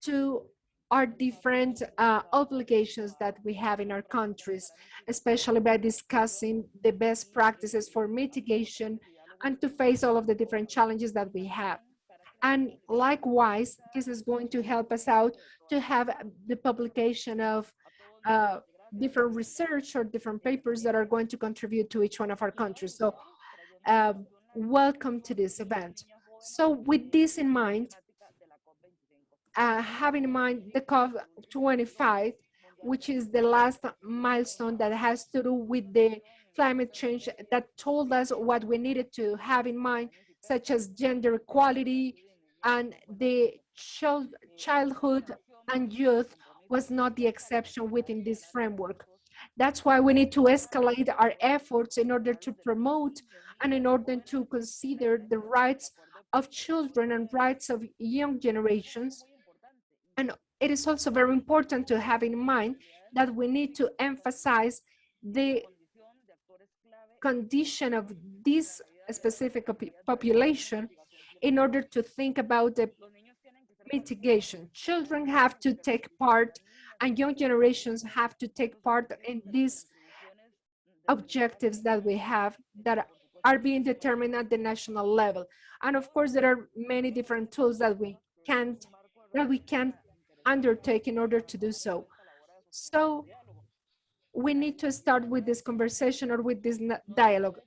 to our different obligations that we have in our countries, especially by discussing the best practices for mitigation and to face all of the different challenges that we have. And likewise, this is going to help us out to have the publication of different research or different papers that are going to contribute to each one of our countries. So welcome to this event. So with this in mind, having in mind the COP25, which is the last milestone that has to do with the climate change that told us what we needed to have in mind, such as gender equality, and the childhood and youth was not the exception within this framework. That's why we need to escalate our efforts in order to promote and in order to consider the rights of children and rights of young generations. And it is also very important to have in mind that we need to emphasize the condition of this specific population in order to think about the mitigation. Children have to take part and young generations have to take part in these objectives that we have that are being determined at the national level. And of course, there are many different tools that we can undertake in order to do so. So we need to start with this conversation or with this dialogue.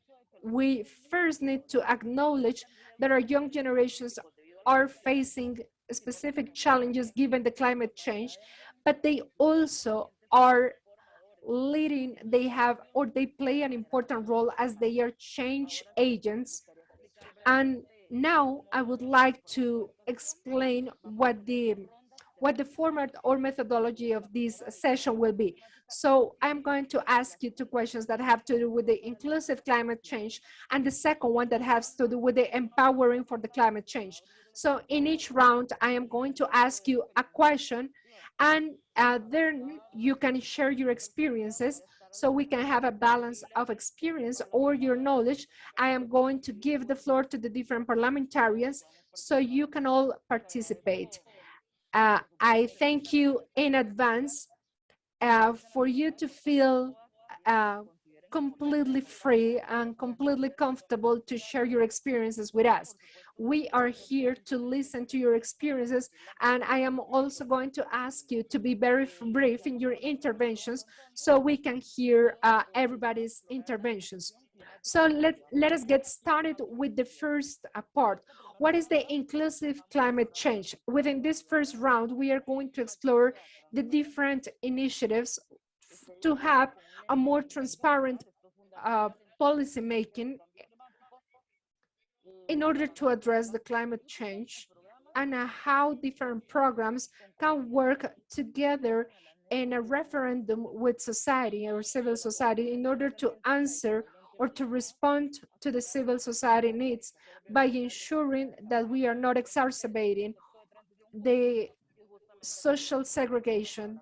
We first need to acknowledge that our young generations are facing specific challenges given the climate change, but they also are leading, they play an important role as they are change agents. And now I would like to explain what the format or methodology of this session will be. So I'm going to ask you two questions that have to do with the inclusive climate change, and the second one that has to do with the empowering for the climate change. So in each round, I am going to ask you a question, and then you can share your experiences so we can have a balance of experience or your knowledge. I am going to give the floor to the different parliamentarians so you can all participate. I thank you in advance for you to feel completely free and completely comfortable to share your experiences with us. We are here to listen to your experiences, and I am also going to ask you to be very brief in your interventions so we can hear everybody's interventions. So let us get started with the first part. What is the inclusive climate change? Within this first round, we are going to explore the different initiatives to have a more transparent policy making in order to address the climate change, and how different programs can work together in a referendum with society or civil society in order to answer or to respond to the civil society needs by ensuring that we are not exacerbating the social segregation.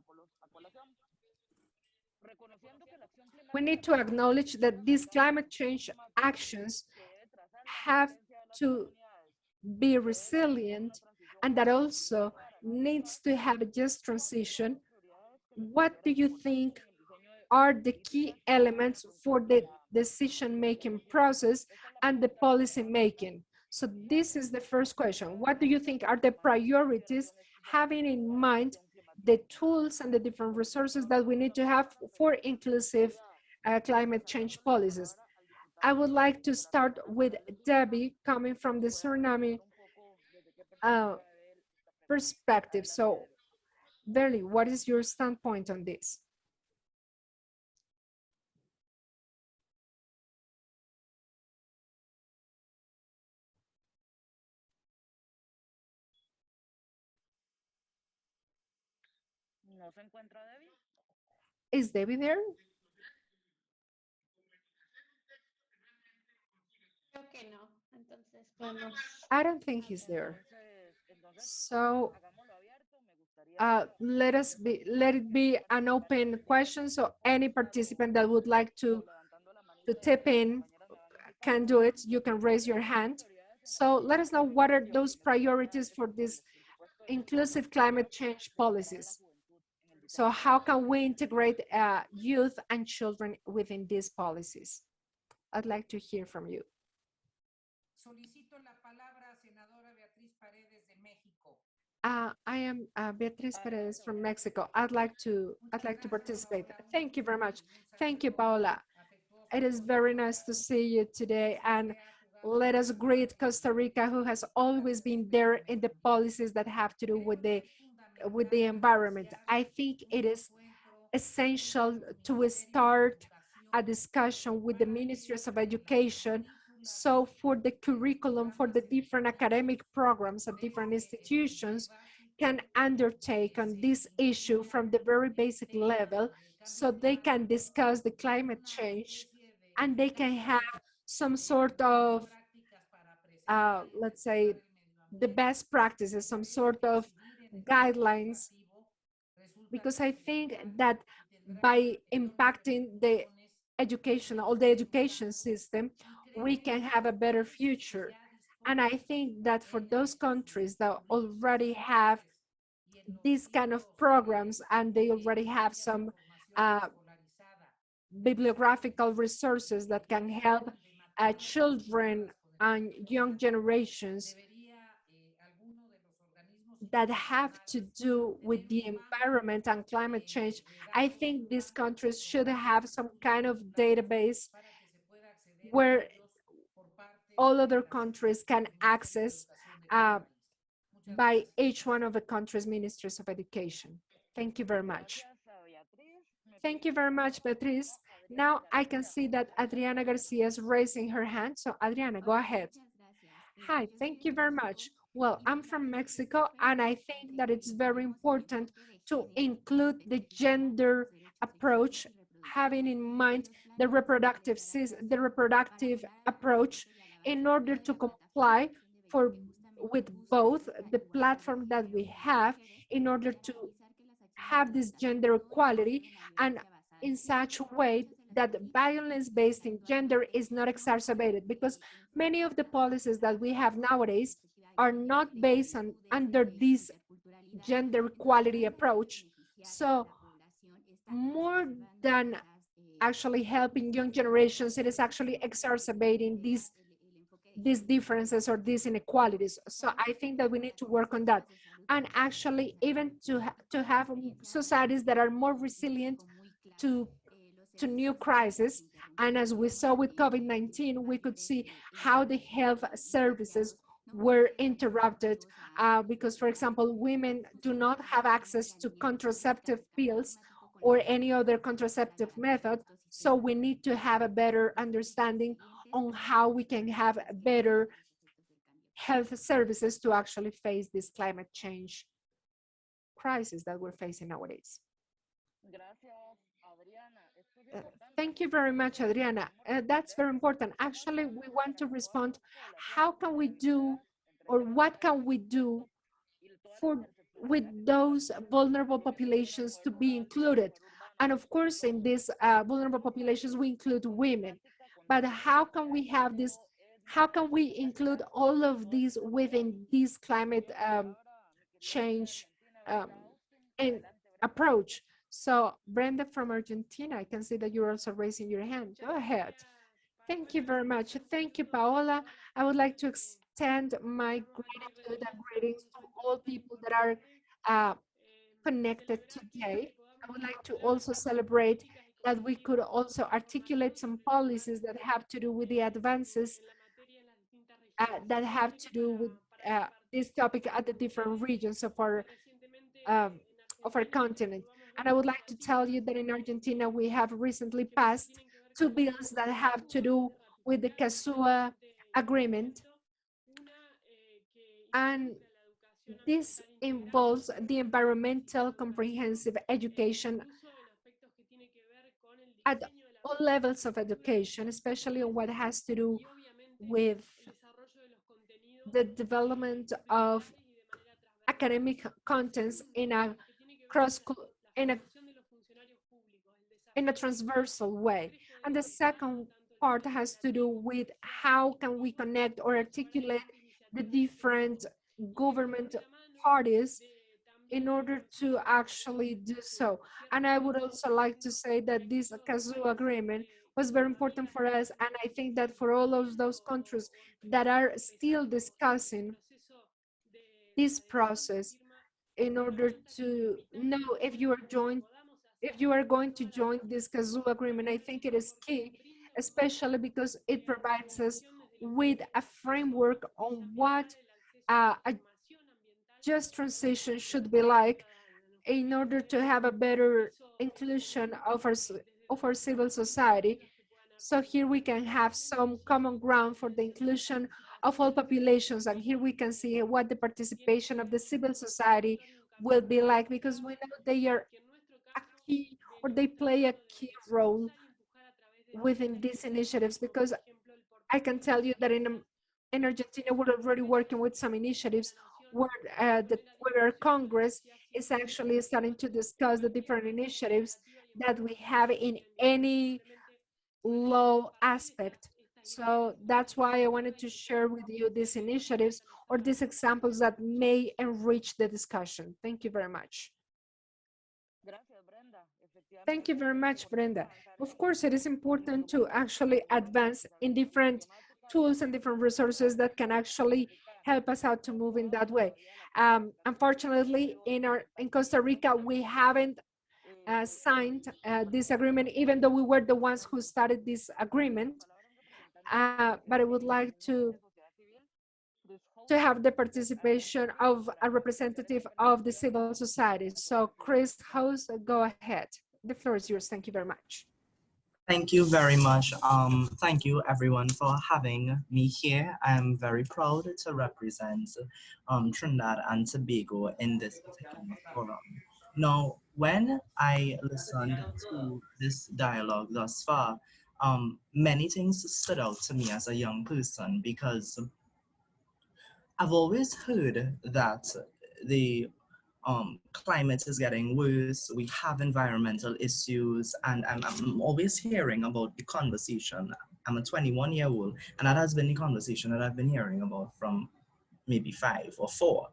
We need to acknowledge that these climate change actions have to be resilient and that also needs to have a just transition. What do you think are the key elements for the decision-making process and the policy making? So this is the first question. What do you think are the priorities, having in mind the tools and the different resources that we need to have for inclusive climate change policies? I would like to start with Debbie coming from the Suriname perspective. So, Berly, what is your standpoint on this? ¿No se encuentra Debbie? Is Debbie there? Creo que no. Entonces podemos. I don't think he's there. Entonces, So hagámoslo abierto. Me gustaría let it be an open question. So any participant that would like to tip in can do it. You can raise your hand. So let us know what are those priorities for this inclusive climate change policies. So how can we integrate youth and children within these policies? I'd like to hear from you. Solicito la palabra, senadora Beatriz Paredes de México. I am Beatriz Perez from Mexico. I'd like to participate. Thank you very much. Thank you, Paola. It is very nice to see you today, and let us greet Costa Rica, who has always been there in the policies that have to do with the environment. I think it is essential to start a discussion with the ministries of education. So for the curriculum, for the different academic programs at different institutions can undertake on this issue from the very basic level, so they can discuss the climate change and they can have some sort of, let's say, the best practices, some sort of guidelines, because I think that by impacting the education, all the education system, we can have a better future. And I think that for those countries that already have these kind of programs and they already have some bibliographical resources that can help children and young generations that have to do with the environment and climate change, I think these countries should have some kind of database where all other countries can access by each one of the country's ministries of education. Thank you very much. Thank you very much, Beatriz. Now I can see that Adriana Garcia is raising her hand. So Adriana, go ahead. Hi, thank you very much. Well, I'm from Mexico, and I think that it's very important to include the gender approach, having in mind the reproductive approach in order to comply with both the platform that we have in order to have this gender equality, and in such a way that violence based in gender is not exacerbated, because many of the policies that we have nowadays are not based on under this gender equality approach. So more than actually helping young generations, it is actually exacerbating these differences or these inequalities. So I think that we need to work on that. And actually even to have societies that are more resilient to new crises. And as we saw with COVID-19, we could see how the health services were interrupted because, for example, women do not have access to contraceptive pills or any other contraceptive method. So we need to have a better understanding on how we can have better health services to actually face this climate change crisis that we're facing nowadays. Thank you very much, Adriana. That's very important. Actually, we want to respond, how can we do, or what can we do with those vulnerable populations to be included? And of course, in these vulnerable populations, we include women. But how can we have this, how can we include all of these within this climate change and approach? So Brenda from Argentina, I can see that you're also raising your hand. Go ahead. Thank you very much. Thank you, Paola. I would like to extend my gratitude and greetings to all people that are connected today. I would like to also celebrate that we could also articulate some policies that have to do with the advances that have to do with this topic at the different regions um, of our continent. And I would like to tell you that in Argentina, we have recently passed 2 bills that have to do with the CASUA agreement. And this involves the environmental comprehensive education at all levels of education, especially on what has to do with the development of academic contents in a cross in a transversal way. And the second part has to do with how can we connect or articulate the different government parties in order to actually do so. And I would also like to say that this Kazoo agreement was very important for us. And I think that for all of those countries that are still discussing this process in order to know if you are going to join this Kazoo agreement, I think it is key, especially because it provides us with a framework on what a just transition should be like in order to have a better inclusion of our civil society. So here we can have some common ground for the inclusion of all populations. And here we can see what the participation of the civil society will be like, because we know they are a key, or they play a key role within these initiatives. Because I can tell you that in Argentina, we're already working with some initiatives where where our Congress is actually starting to discuss the different initiatives that we have in any law aspect. So that's why I wanted to share with you these initiatives or these examples that may enrich the discussion. Thank you very much. Thank you very much, Brenda. Of course, it is important to actually advance in different tools and different resources that can actually help us out to move in that way. Unfortunately, in Costa Rica, we haven't signed this agreement, even though we were the ones who started this agreement. But I would like to have the participation of a representative of the civil society. So Chris House, go ahead. The floor is yours. Thank you very much. Thank you very much. Thank you everyone for having me here. I'm very proud to represent Trinidad and Tobago in this particular forum. Now, when I listened to this dialogue thus far, many things stood out to me as a young person, because I've always heard that the climate is getting worse, we have environmental issues, and I'm always hearing about the conversation. I'm a 21-year-old, and that has been the conversation that I've been hearing about from maybe 5 or 4.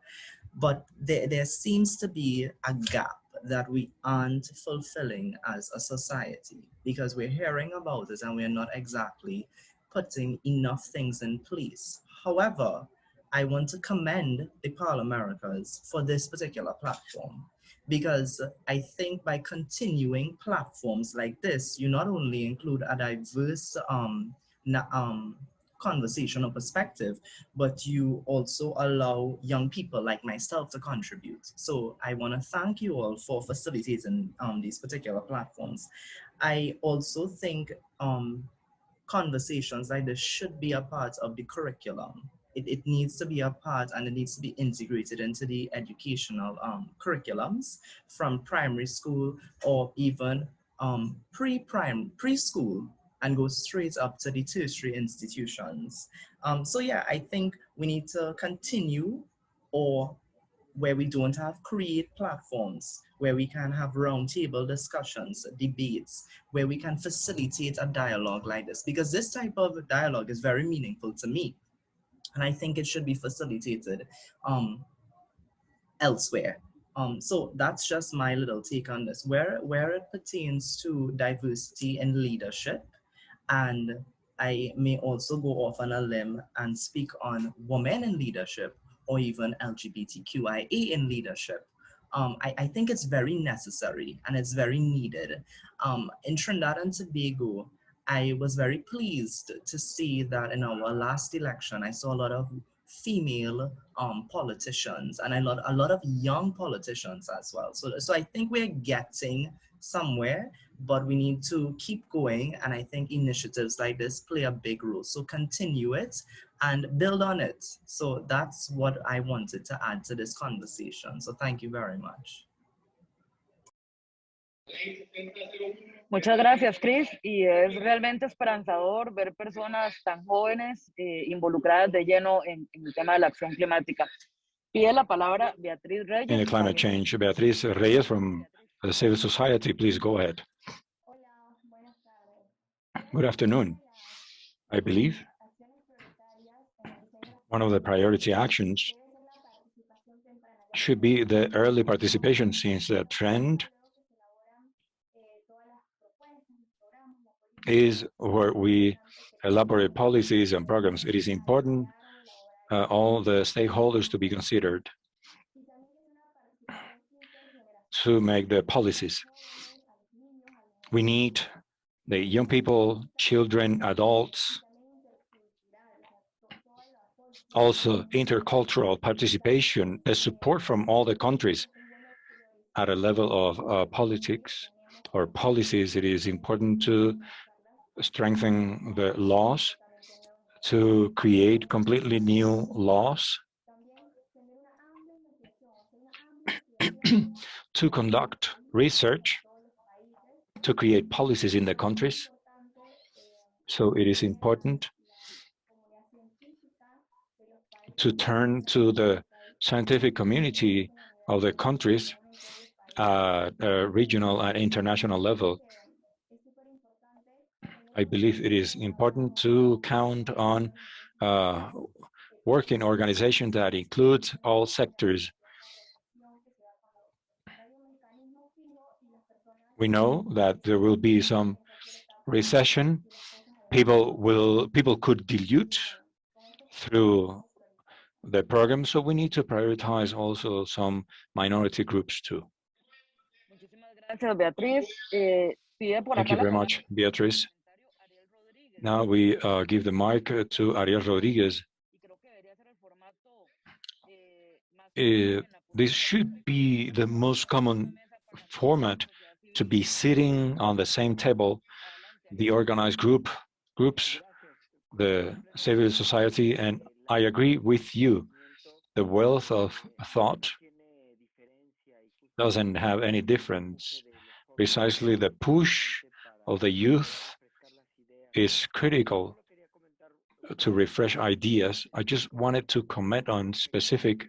But there seems to be a gap that we aren't fulfilling as a society, because we're hearing about it and we're not exactly putting enough things in place. However, I want to commend the ParlAmericas for this particular platform, because I think by continuing platforms like this, you not only include a diverse conversation or perspective, but you also allow young people like myself to contribute. So I want to thank you all for facilitating these particular platforms. I also think conversations like this should be a part of the curriculum. It needs to be a part, and it needs to be integrated into the educational curriculums from primary school, or even preschool, and go straight up to the tertiary institutions. So yeah, I think we need to continue, or where we don't have, create platforms where we can have roundtable discussions, debates, where we can facilitate a dialogue like this, because this type of dialogue is very meaningful to me. And I think it should be facilitated elsewhere. So that's just my little take on this. Where it pertains to diversity in leadership, and I may also go off on a limb and speak on women in leadership, or even LGBTQIA in leadership. I think it's very necessary and it's very needed. In Trinidad and Tobago, I was very pleased to see that in our last election, I saw a lot of female politicians and a lot of young politicians as well. So I think we're getting somewhere, but we need to keep going. And I think initiatives like this play a big role. So continue it and build on it. So that's what I wanted to add to this conversation. So thank you very much. Muchas gracias, Chris. Y es realmente esperanzador ver personas tan jóvenes involucradas de lleno en el tema de la acción climática. Pide la palabra Beatriz Reyes. In the climate change, Beatriz Reyes from the civil society, please go ahead. Good afternoon. I believe one of the priority actions should be the early participation, since the trend is where we elaborate policies and programs. It is important all the stakeholders to be considered to make the policies. We need the young people, children, adults, also intercultural participation, the support from all the countries at a level of politics or policies. It is important to strengthen the laws, to create completely new laws, to conduct research, to create policies in the countries. So it is important to turn to the scientific community of the countries at a regional and international level. I believe it is important to count on working organization that includes all sectors. We know that there will be some recession. People could dilute through the program, so we need to prioritize also some minority groups too. Gracias, Beatriz. Thank you very much, Beatriz. Now we give the mic to Ariel Rodriguez. This should be the most common format, to be sitting on the same table, the organized groups, the civil society, and I agree with you. The wealth of thought doesn't have any difference. Precisely the push of the youth is critical to refresh ideas. I just wanted to comment on specific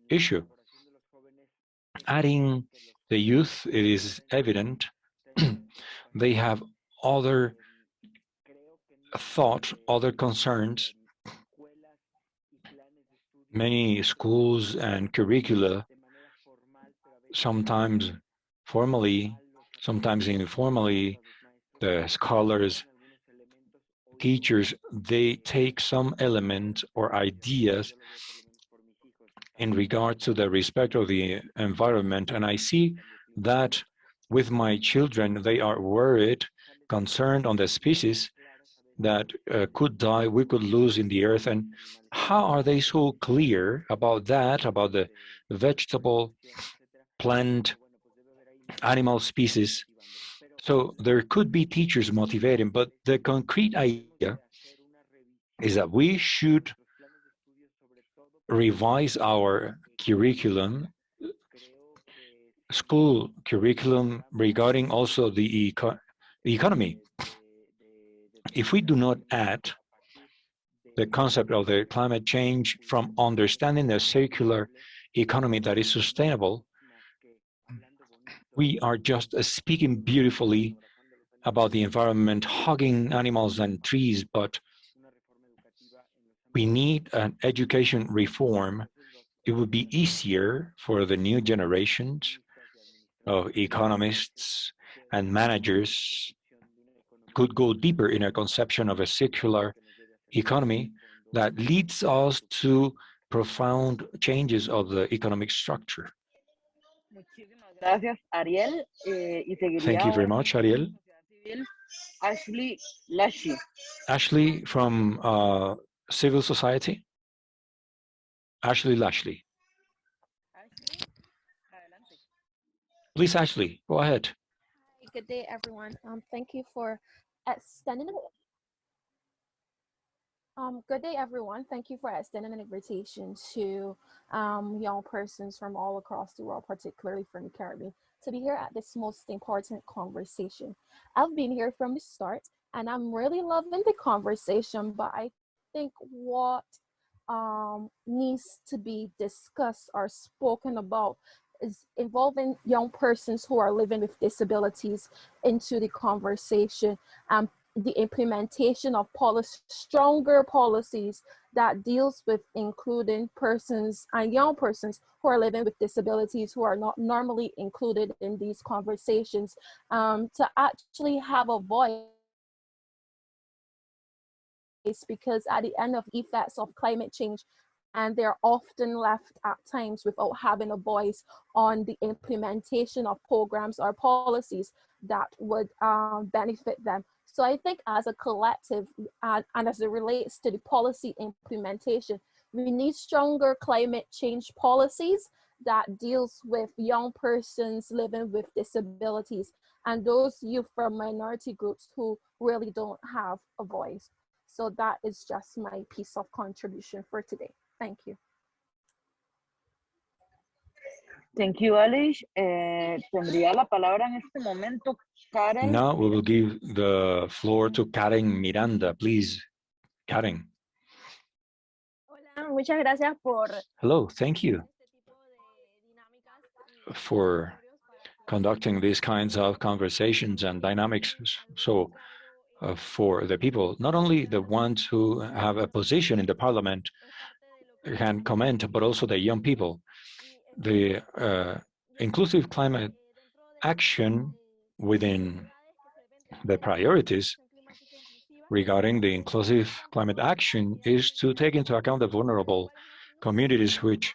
issue. Adding the youth, it is evident they have other thought, other concerns. Many schools and curricula, sometimes formally, sometimes informally, the scholars, teachers, they take some element or ideas in regard to the respect of the environment. And I see that with my children, they are worried, concerned on the species that could die, we could lose in the earth. And how are they so clear about that, about the vegetable, plant, animal species? So there could be teachers motivating, but the concrete idea is that we should revise our curriculum, school curriculum, regarding also the economy. If we do not add the concept of the climate change from understanding the circular economy that is sustainable, we are just speaking beautifully about the environment, hugging animals and trees, but we need an education reform. It would be easier for the new generations of economists and managers could go deeper in a conception of a circular economy that leads us to profound changes of the economic structure. Muchísimas gracias, Ariel. Y Thank seguiría you very ahora much, mismo Ariel. con sociedad civil, Ashley Lashi. Ashley from civil society. Ashley Lashley. Ashley, adelante. Please, Ashley, go ahead. Good day, everyone. Thank you for extending it. Good day, everyone. Thank you for extending an invitation to young persons from all across the world, particularly from the Caribbean, to be here at this most important conversation. I've been here from the start, and I'm really loving the conversation, but I think what needs to be discussed or spoken about is involving young persons who are living with disabilities into the conversation. The implementation of stronger policies that deals with including persons and young persons who are living with disabilities who are not normally included in these conversations, to actually have a voice, because at the end of effects of climate change, and they're often left at times without having a voice on the implementation of programs or policies that would benefit them. So I think as a collective, and as it relates to the policy implementation, we need stronger climate change policies that deals with young persons living with disabilities and those youth from minority groups who really don't have a voice. So that is just my piece of contribution for today. Thank you. Thank you, Alish. Tendría la palabra en este momento Karen. Now we will give the floor to Karen Miranda. Please, Karen. Hola, muchas gracias por Hello, thank you for conducting these kinds of conversations and dynamics. So for the people, not only the ones who have a position in the parliament can comment, but also the young people. The inclusive climate action within the priorities regarding the inclusive climate action is to take into account the vulnerable communities which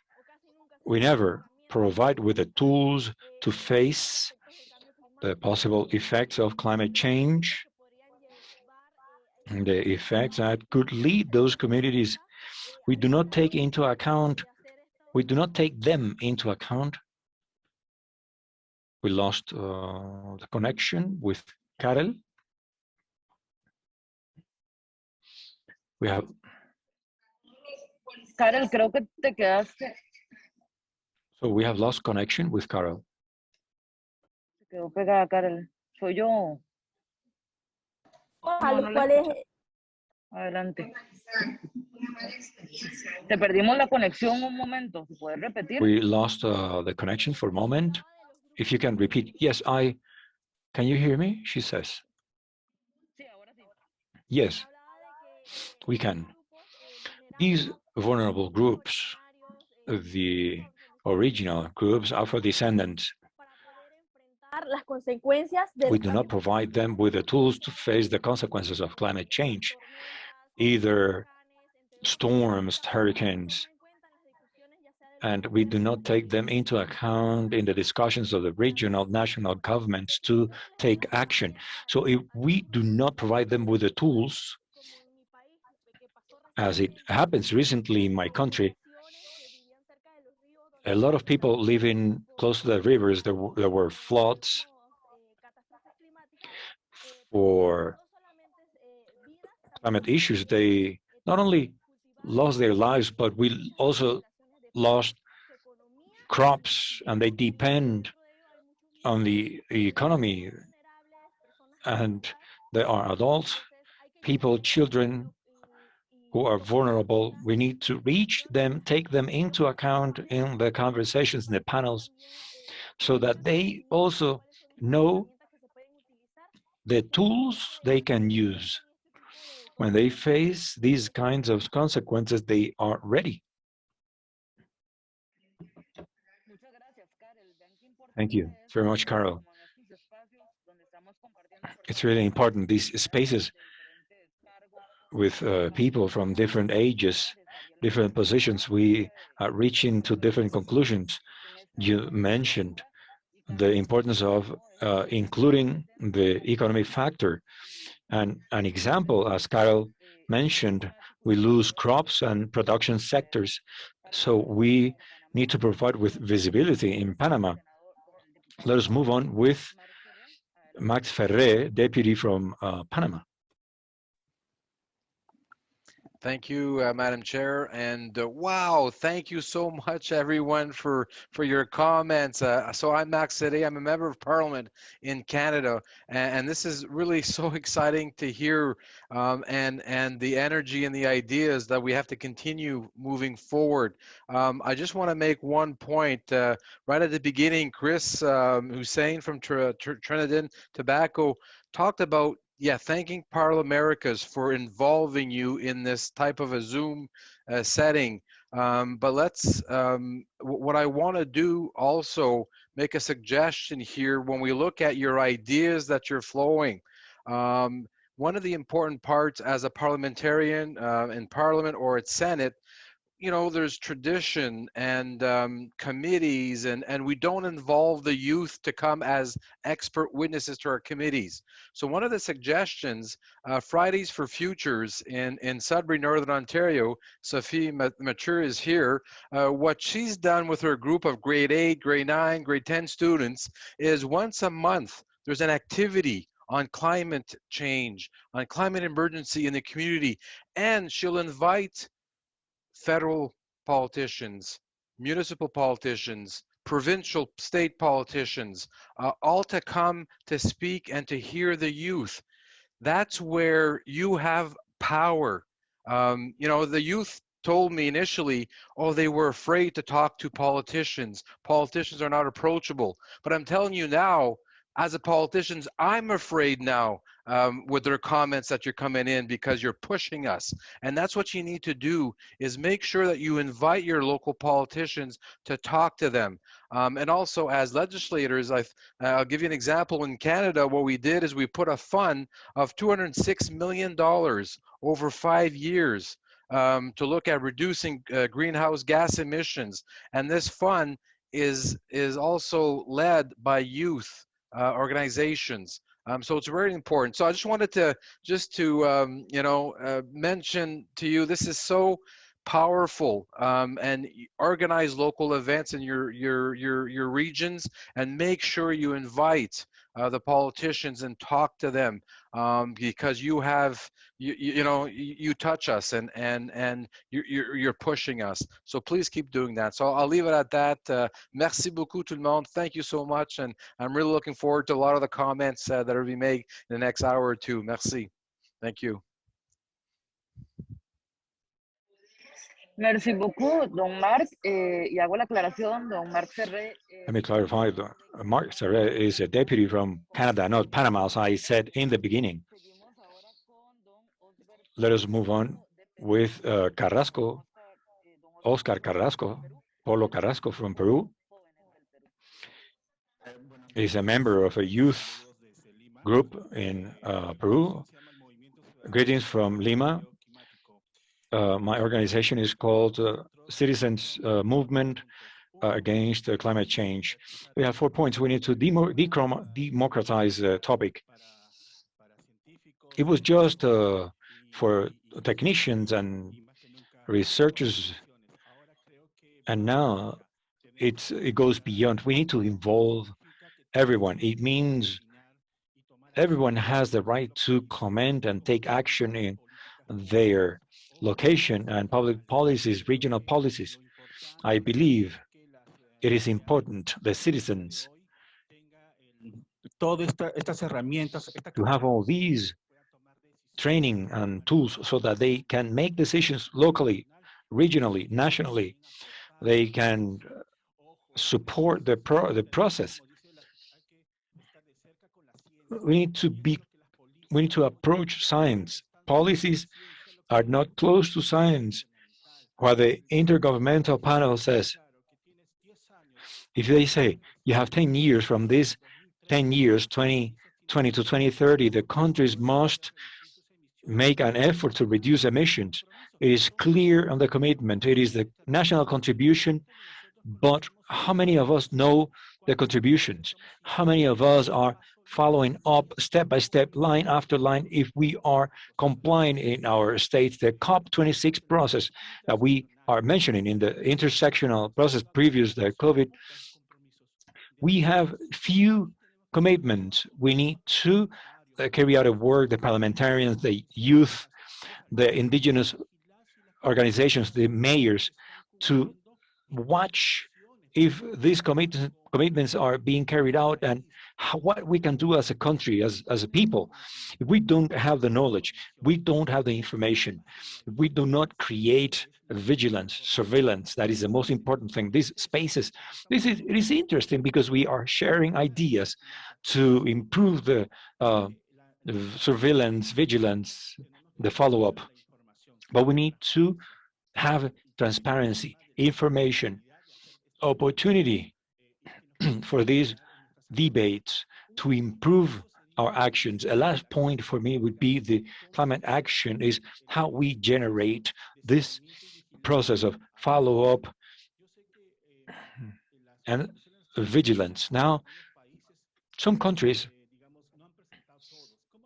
we never provide with the tools to face the possible effects of climate change, and the effects that could lead those communities. We do not take them into account. We lost the connection with Karel. We have. Karel, creo que te quedaste. So we have lost connection with Karel. Se quedó pegada, Karel. Soy yo. ¿Cuál es? Adelante. Te perdimos la conexión un momento. ¿Se puede repetir? We lost the connection for a moment. If you can repeat. Yes, can you hear me? She says. Yes, we can. These vulnerable groups, the original groups, Afro-descendants, we do not provide them with the tools to face the consequences of climate change, either storms, hurricanes, and we do not take them into account in the discussions of the regional, national governments to take action. So if we do not provide them with the tools, as it happens recently in my country, a lot of people living close to the rivers, there were floods for climate issues. They not only lost their lives, but we also lost crops, and they depend on the economy. And there are adults, people, children who are vulnerable. We need to reach them, take them into account in the conversations, in the panels, so that they also know the tools they can use. When they face these kinds of consequences, they are ready. Thank you very much, Carol. It's really important, these spaces with people from different ages, different positions, we are reaching to different conclusions. You mentioned the importance of including the economic factor. And an example, as Carol mentioned, we lose crops and production sectors. So we need to provide with visibility in Panama. Let us move on with Max Ferreira, deputy from Panama. Thank you, Madam Chair, and wow, thank you so much, everyone, for your comments. So I'm Max Ferreira. I'm a member of Parliament in Canada, and this is really so exciting to hear, and the energy and the ideas that we have to continue moving forward. I just want to make one point right at the beginning. Chris Hussein from Trinidad and Tobago talked about thanking ParlAmericas for involving you in this type of a Zoom setting. But let's, what I want to do also, make a suggestion here when we look at your ideas that you're flowing. One of the important parts as a parliamentarian in Parliament or at Senate, you know, there's tradition and committees, and we don't involve the youth to come as expert witnesses to our committees. So one of the suggestions, Fridays for Futures in Sudbury, Northern Ontario, Sophie Mature is here. What she's done with her group of grade 8, grade 9, grade 10 students is once a month, there's an activity on climate change, on climate emergency in the community, and she'll invite federal politicians, municipal politicians, provincial state politicians, all to come to speak and to hear the youth. That's where you have power. You know, the youth told me initially, oh, they were afraid to talk to politicians. Politicians are not approachable. But I'm telling you now, as a politician, I'm afraid now with their comments that you're coming in because you're pushing us. And that's what you need to do, is make sure that you invite your local politicians to talk to them. And also as legislators, I'll give you an example. In Canada, what we did is we put a fund of $206 million over 5 years to look at reducing greenhouse gas emissions. And this fund is also led by youth organizations. So it's very important. So I just wanted to you know, mention to you, this is so powerful, and organize local events in your regions, and make sure you invite the politicians and talk to them, because you have you know, you touch us, and you're pushing us. So please keep doing that. So I'll leave it at that. Merci beaucoup tout le monde. Thank you so much, and I'm really looking forward to a lot of the comments that will be made in the next hour or two. Merci. Thank you. Merci beaucoup, don Marc. Y hago la aclaración, don Marc Ferré. Let me clarify. Mark Ferreira is a deputy from Canada, not Panama, as I said in the beginning. Let us move on with Carrasco, Oscar Carrasco, Polo Carrasco from Peru. He's a member of a youth group in Peru. Greetings from Lima. My organization is called Citizens Movement Against Climate Change. We have 4 points. We need to democratize the topic. It was just for technicians and researchers, and now it goes beyond. We need to involve everyone. It means everyone has the right to comment and take action in their location and public policies, regional policies. I believe it is important the citizens to have all these training and tools so that they can make decisions locally, regionally, nationally. They can support the process. We need to approach science. Policies are not close to science. What the intergovernmental panel says, if they say you have 10 years from this 10 years, 2020 to 2030, the countries must make an effort to reduce emissions. It is clear on the commitment. It is the national contribution but how many of us know the contributions? How many of us are following up step by step, line after line, if we are complying in our states, the COP26 process that we are mentioning in the intersectional process previous to COVID, we have few commitments. We need to carry out a work, the parliamentarians, the youth, the indigenous organizations, the mayors, to watch if these commitments are being carried out and what we can do as a country, as a people. If we don't have the knowledge, we don't have the information, if we do not create vigilance, surveillance, that is the most important thing. These spaces, it is interesting because we are sharing ideas to improve the surveillance, vigilance, the follow-up. But we need to have transparency, information, opportunity for these debates to improve our actions. A last point for me would be the climate action is how we generate this process of follow-up and vigilance. Now, some countries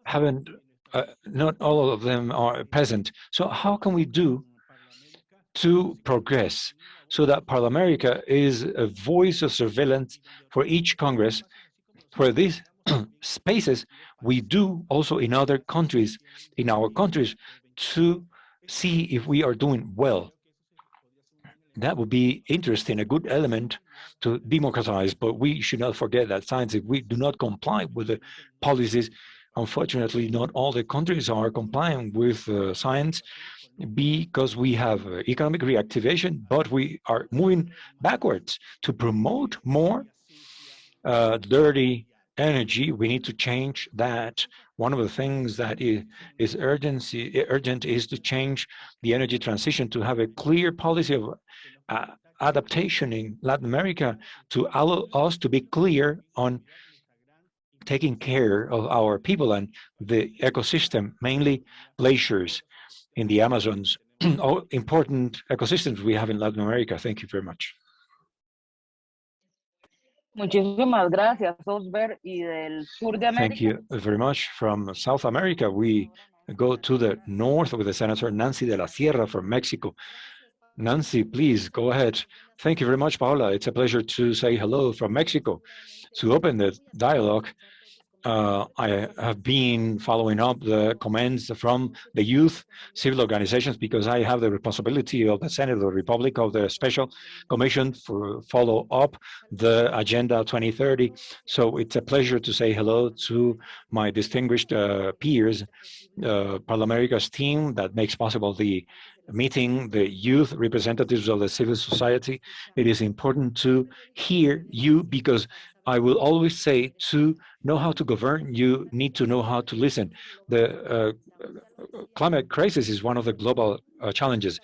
haven't, not all of them are present. So how can we do to progress so that ParlAmerica is a voice of surveillance for each Congress, for these spaces we do also in other countries, in our countries, to see if we are doing well. That would be interesting, a good element to democratize, but we should not forget that science, if we do not comply with the policies, unfortunately, not all the countries are complying with science because we have economic reactivation, but we are moving backwards to promote more dirty energy. We need to change that. One of the things that is urgent is to change the energy transition, to have a clear policy of adaptation in Latin America, to allow us to be clear on taking care of our people and the ecosystem, mainly glaciers in the Amazons, all important ecosystems we have in Latin America. Thank you very much. Muchísimas gracias, Osber. Y del sur de América. Thank you very much. From South America, we go to the north with the Senator Nancy de la Sierra from Mexico. Nancy, please go ahead. Thank you very much, Paola. It's a pleasure to say hello from Mexico. To open the dialogue, I have been following up the comments from the youth civil organizations because I have the responsibility of the Senate of the Republic of the Special Commission for follow up the Agenda 2030. So it's a pleasure to say hello to my distinguished peers, ParlAmericas team that makes possible the meeting, the youth representatives of the civil society. It is important to hear you because I will always say to know how to govern, you need to know how to listen. The climate crisis is one of the global challenges.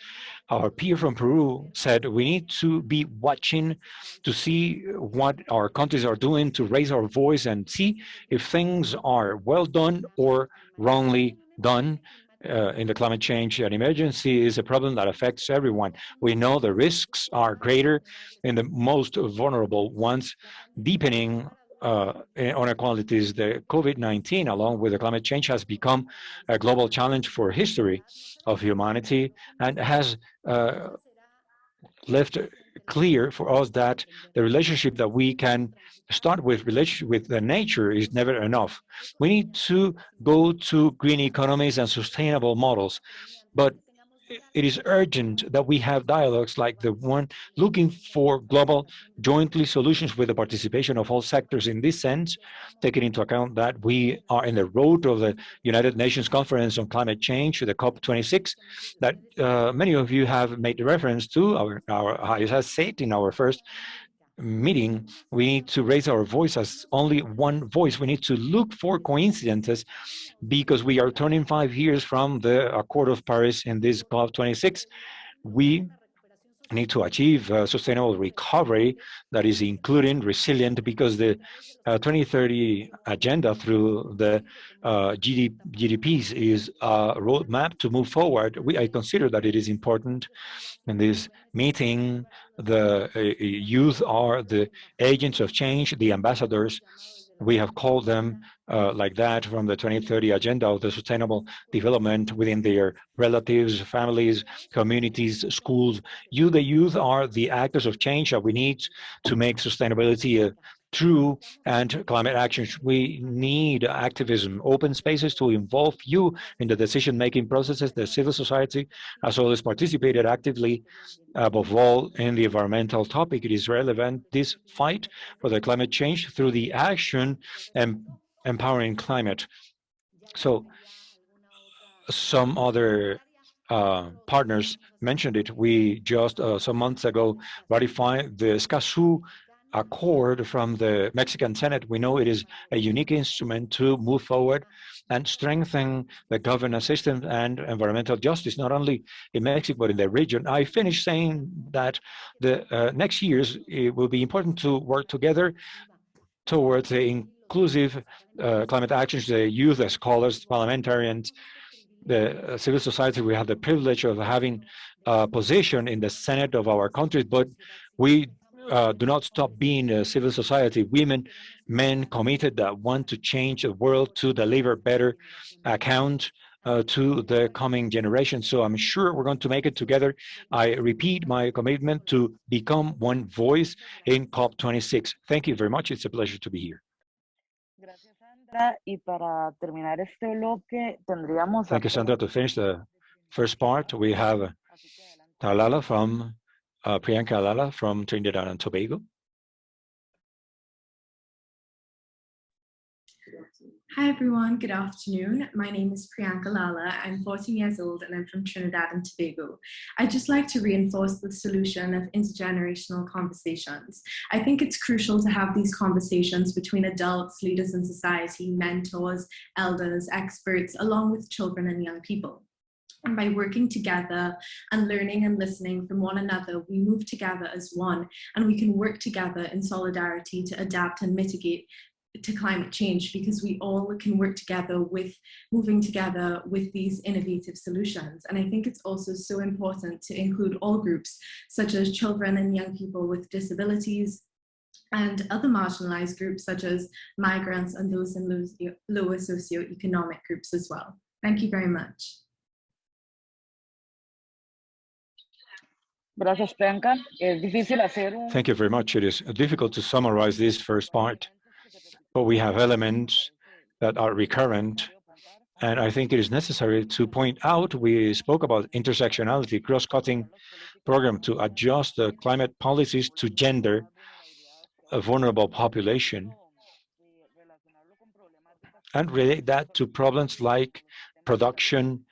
Our peer from Peru said we need to be watching to see what our countries are doing, to raise our voice and see if things are well done or wrongly done. In the climate change, an emergency is a problem that affects everyone. We know the risks are greater in the most vulnerable ones, deepening inequalities. The COVID-19, along with the climate change, has become a global challenge for history of humanity and has left clear for us that the relationship that we can start with the nature is never enough. We need to go to green economies and sustainable models, but it is urgent that we have dialogues like the one looking for global jointly solutions with the participation of all sectors. In this sense, taking into account that we are in the road of the United Nations Conference on Climate Change, the COP26, that many of you have made reference to, I have said in our first meeting, we need to raise our voice as only one voice. We need to look for coincidences because we are turning 5 years from the Accord of Paris in this COP26. We need to achieve sustainable recovery that is including resilient, because the 2030 agenda through the GDPs is a roadmap to move forward. I consider that it is important in this meeting. The youth are the agents of change, the ambassadors. We have called them like that from the 2030 agenda of the sustainable development within their relatives, families, communities, schools. The youth are the actors of change that we need to make sustainability true and climate actions. We need activism, open spaces to involve you in the decision-making processes. The civil society has always participated actively, above all in the environmental topic. It is relevant, this fight for the climate change through the action and empowering climate. So some other partners mentioned it. We just some months ago ratified the Escazú Accord from the Mexican Senate. We know it is a unique instrument to move forward and strengthen the governance system and environmental justice, not only in Mexico, but in the region. I finished saying that the next years, it will be important to work together towards the inclusive climate actions, the youth, the scholars, parliamentarians, the civil society. We have the privilege of having a position in the Senate of our country, but we do not stop being a civil society. Women, men committed that want to change the world, to deliver better account to the coming generation. So I'm sure we're going to make it together. I repeat my commitment to become one voice in COP26. Thank you very much. It's a pleasure to be here. Y para terminar este bloque, tendríamos Thank you, Sandra. To finish the first part, we have Talala from Priyanka Alala from Trinidad and Tobago. Hi everyone, good afternoon. My name is Priyanka Lala. I'm 14 years old and I'm from Trinidad and Tobago. I'd just like to reinforce the solution of intergenerational conversations. I think it's crucial to have these conversations between adults, leaders in society, mentors, elders, experts, along with children and young people. And by working together and learning and listening from one another, we move together as one, and we can work together in solidarity to adapt and mitigate to climate change, because we all can work together with moving together with these innovative solutions. And I think it's also so important to include all groups, such as children and young people with disabilities and other marginalized groups, such as migrants and those in lower socioeconomic groups as well. Thank you very much. Gracias, Priyanka. Es difícil hacer Thank you very much. It is difficult to summarize this first part, but we have elements that are recurrent, and I think it is necessary to point out, we spoke about intersectionality, cross-cutting program to adjust the climate policies to gender, a vulnerable population, and relate that to problems like production,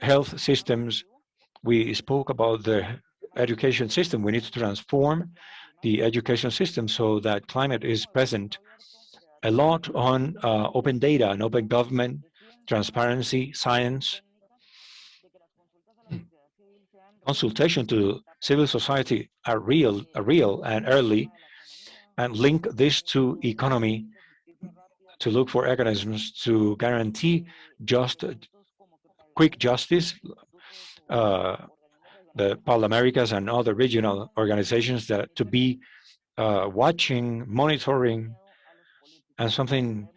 health systems. We spoke about the education system. We need to transform the education system so that climate is present. A lot on open data and open government, transparency, science, consultation to civil society are real and early, and link this to economy to look for mechanisms to guarantee quick justice. The ParlAmericas and other regional organizations that to be watching, monitoring, and something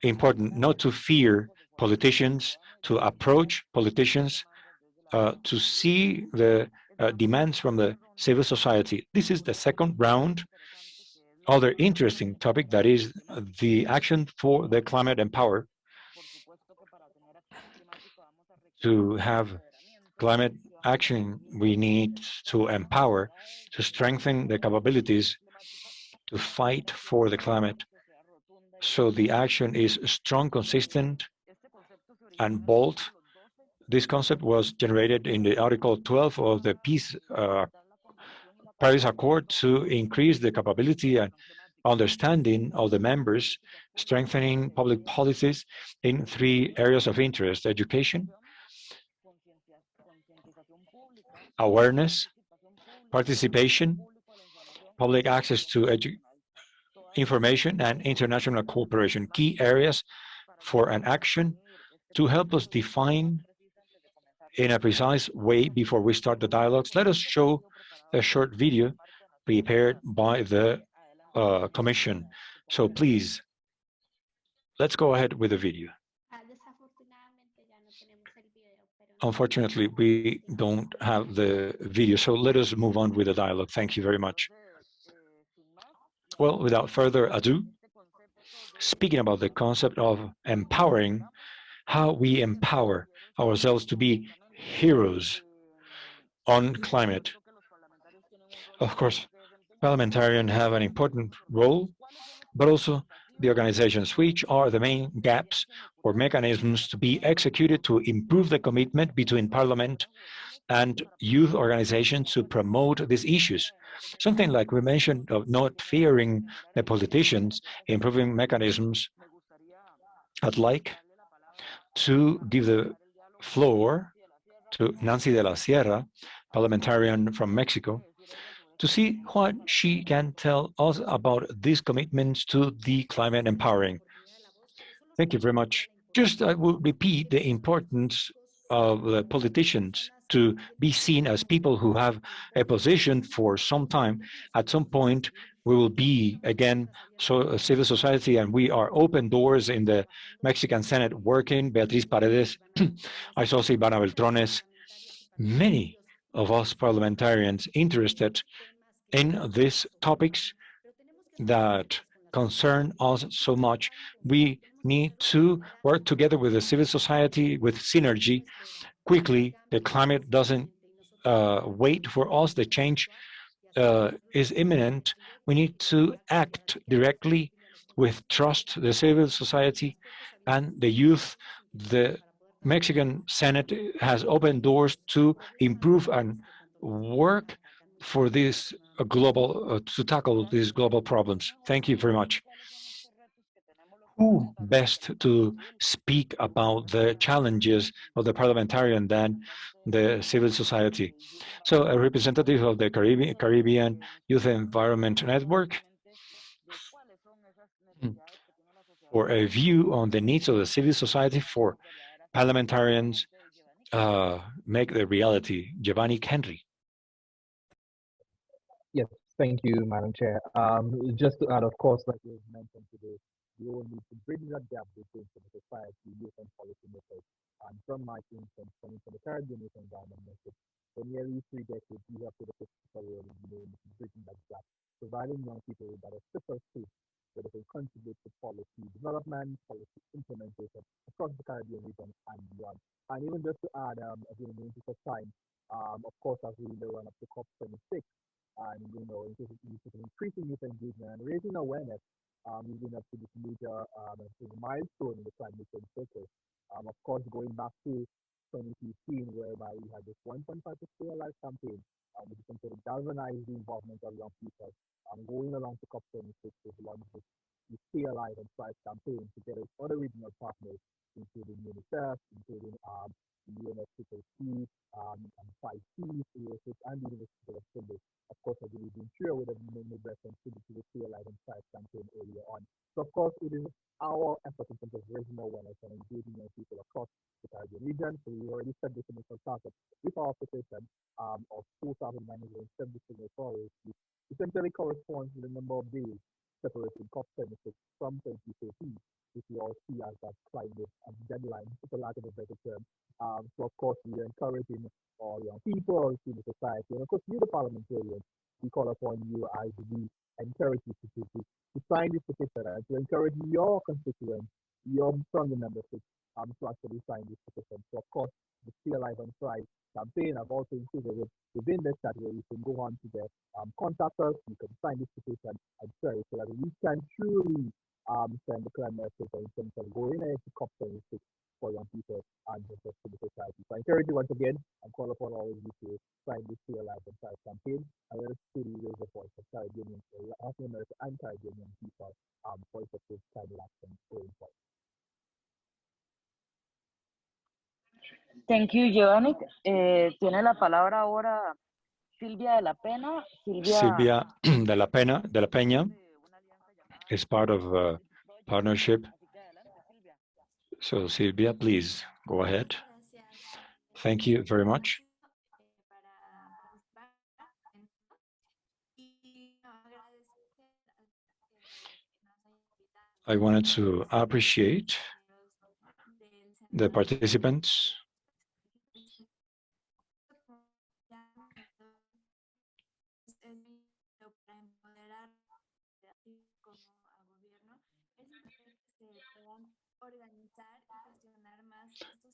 important, not to fear politicians, to approach politicians, to see the demands from the civil society. This is the second round. Other interesting topic, that is the action for the climate and power. To have climate action, we need to empower, to strengthen the capabilities to fight for the climate. So the action is strong, consistent, and bold. This concept was generated in the Article 12 of the Paris Accord to increase the capability and understanding of the members, strengthening public policies in 3 areas of interest: education, awareness, participation, public access to information, and international cooperation, key areas for an action to help us define in a precise way before we start the dialogues. Let us show a short video prepared by the Commission. So please, let's go ahead with the video. Unfortunately, we don't have the video, so let us move on with the dialogue. Thank you very much. Well, without further ado, speaking about the concept of empowering, how we empower ourselves to be heroes on climate. Of course, parliamentarians have an important role, but also the organizations, which are the main gaps or mechanisms to be executed to improve the commitment between Parliament and youth organizations to promote these issues. Something like we mentioned of not fearing the politicians, improving mechanisms. I'd like to give the floor to Nancy de la Sierra, parliamentarian from Mexico, to see what she can tell us about these commitments to the climate empowering. Thank you very much. Just I will repeat the importance of the politicians to be seen as people who have a position for some time. At some point, we will be, again, civil society, and we are open doors in the Mexican Senate working. Beatriz Paredes, I saw Silvana Beltrones, many of us parliamentarians interested in these topics that concern us so much. We need to work together with the civil society with synergy quickly. The climate doesn't wait for us. The change is imminent. We need to act directly with trust, the civil society and the youth. The Mexican Senate has opened doors to improve and work for this global, to tackle these global problems. Thank you very much. Who best to speak about the challenges of the parliamentarian than the civil society? So a representative of the Caribbean Youth Environment Network for a view on the needs of the civil society for parliamentarians make the reality. Giovanni Henry. Yes, thank you, Madam Chair. Just to add, of course, like you mentioned today, we all need to bridge that gap between civil society, youth, and policymakers. And from my instance, coming from the Caribbean Youth Environment Network, for nearly 3 decades, we have put a critical role in bridging that gap, providing young people with a super space where they can contribute to policy development, policy implementation across the Caribbean region and beyond. And even just to add, as in the interest of time, of course, as we run up to COP26, and increasing youth engagement and raising awareness, leading up to this major milestone in the climate change circle. Of course, going back to 2015, whereby we had this 1.5 to Stay Alive campaign, which is to galvanize the involvement of young people. Going along to COP26, we've launched this Stay Alive and Thrive campaign together with other regional partners, including UNICEF, including UNFCCC, and 5Ps, and the University of Sydney. Of course, I believe in sure would have made a reference to the Stay Alive and Thrive campaign earlier on. So, of course, it is our effort in terms of raising awareness and engaging young people across the Caribbean region. So, we already set this initial target with our petition of 4,970 signatories, which essentially corresponds to the number of days separating COP26 from 2013, which we all see as that climate deadline, for lack of a better term. So, of course, we are encouraging all young people, civil society, and of course, you, the parliamentarians, we call upon you as we encourage you to sign this petition and to encourage your constituents, your family membership, to actually sign this petition. So, of course, the Stay Alive and Thrive campaign I've also included within this category. You can go on to the contact us, you can sign this petition and share it so that we can truly send the climate message in terms of going ahead to COP26 for young people and the civil society. So I encourage you once again and call upon all of you to sign this Stay Alive and Thrive campaign and let us truly raise the voice of Caribbean, Latin America and Caribbean people for effective climate action going forward. Thank you, Giovanni. Tiene la palabra ahora Silvia de la Pena. Silvia de la Peña is part of a partnership. So Silvia, please go ahead. Thank you very much. I wanted to appreciate the participants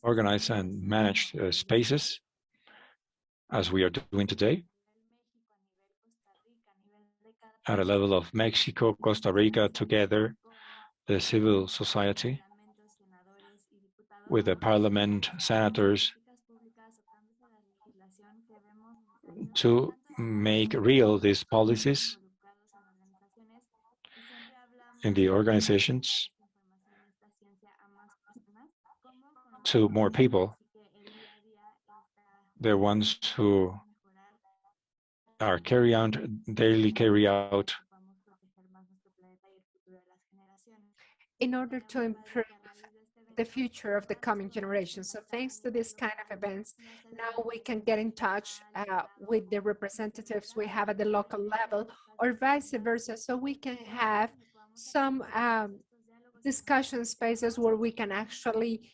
organize and manage spaces as we are doing today at a level of Mexico, Costa Rica, together, the civil society, with the parliament, senators, to make real these policies in the organizations to more people. The ones who are daily carry out in order to improve the future of the coming generation. So thanks to this kind of events, now we can get in touch with the representatives we have at the local level or vice versa. So we can have some discussion spaces where we can actually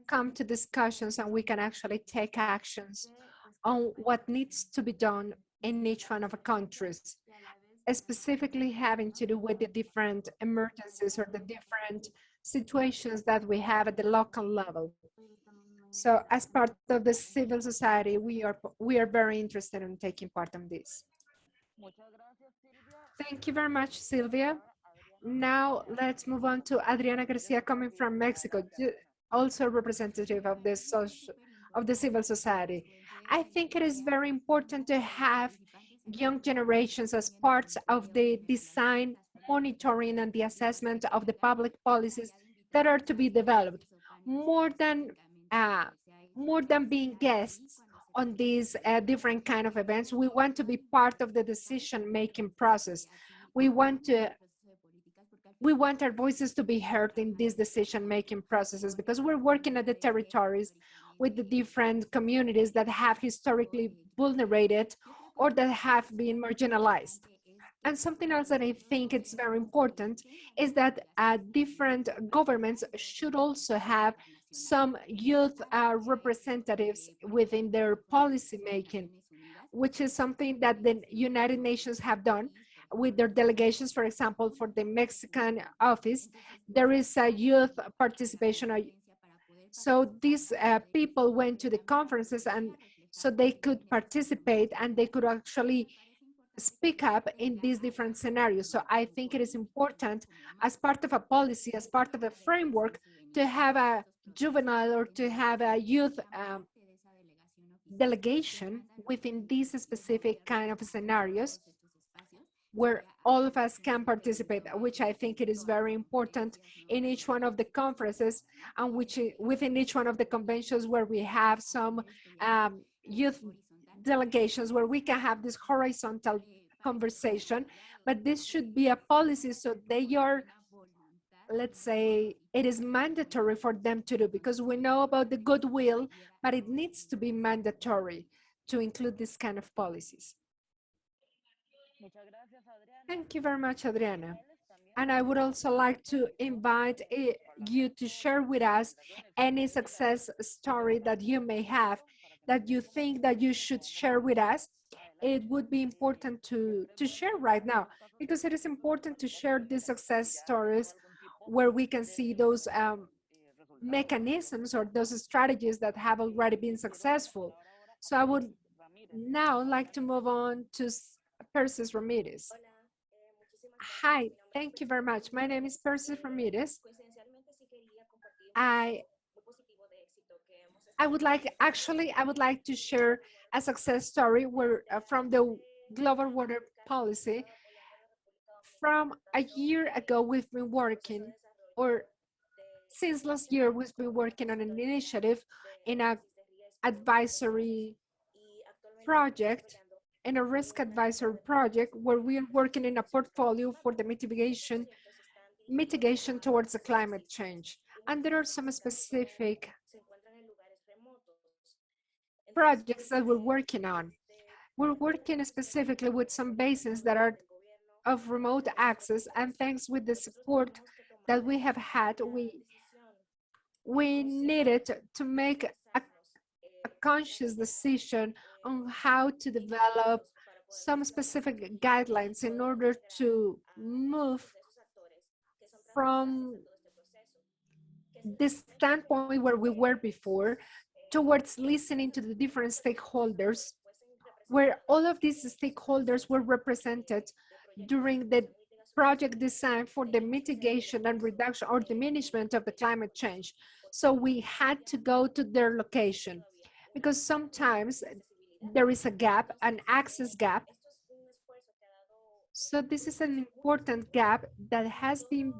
come to discussions and we can actually take actions on what needs to be done in each one of the countries, specifically having to do with the different emergencies or the different situations that we have at the local level. So as part of the civil society, we are very interested in taking part in this. Thank you very much, Sylvia. Now let's move on to Adriana Garcia coming from Mexico, also representative of the civil society. I think it is very important to have young generations as parts of the design, monitoring, and the assessment of the public policies that are to be developed, more than being guests on these different kind of events. We want to be part of the decision-making process. We want our voices to be heard in these decision-making processes because we're working at the territories with the different communities that have historically vulnerated or that have been marginalized. And something else that I think it's very important is that different governments should also have some youth representatives within their policy making, which is something that the United Nations have done with their delegations. For example, for the Mexican office, there is a youth participation. So these people went to the conferences and so they could participate and they could actually speak up in these different scenarios. So I think it is important as part of a policy, as part of a framework, to have a juvenile or to have a youth delegation within these specific kind of scenarios where all of us can participate, which I think it is very important in each one of the conferences and which within each one of the conventions where we have some youth delegations where we can have this horizontal conversation, but this should be a policy so they are, let's say, it is mandatory for them to do because we know about the goodwill, but it needs to be mandatory to include this kind of policies. Thank you very much, Adriana. And I would also like to invite you to share with us any success story that you may have that you think that you should share with us. It would be important to share right now because it is important to share these success stories where we can see those mechanisms or those strategies that have already been successful. So I would now like to move on to Persis Ramirez. Hi, thank you very much. My name is Persis Ramirez. I would like to share a success story where from the global water policy. From a year ago, we've been working, or since last year, we've been working on an initiative in an advisory project in a risk advisory project where we are working in a portfolio for the mitigation towards the climate change. And there are some specific projects that we're working on. We're working specifically with some basins that are of remote access, and thanks with the support that we have had, we needed to make a conscious decision on how to develop some specific guidelines in order to move from this standpoint where we were before towards listening to the different stakeholders, where all of these stakeholders were represented during the project design for the mitigation and reduction or diminishment of the climate change. So we had to go to their location because sometimes there is a gap, an access gap. So this is an important gap that has been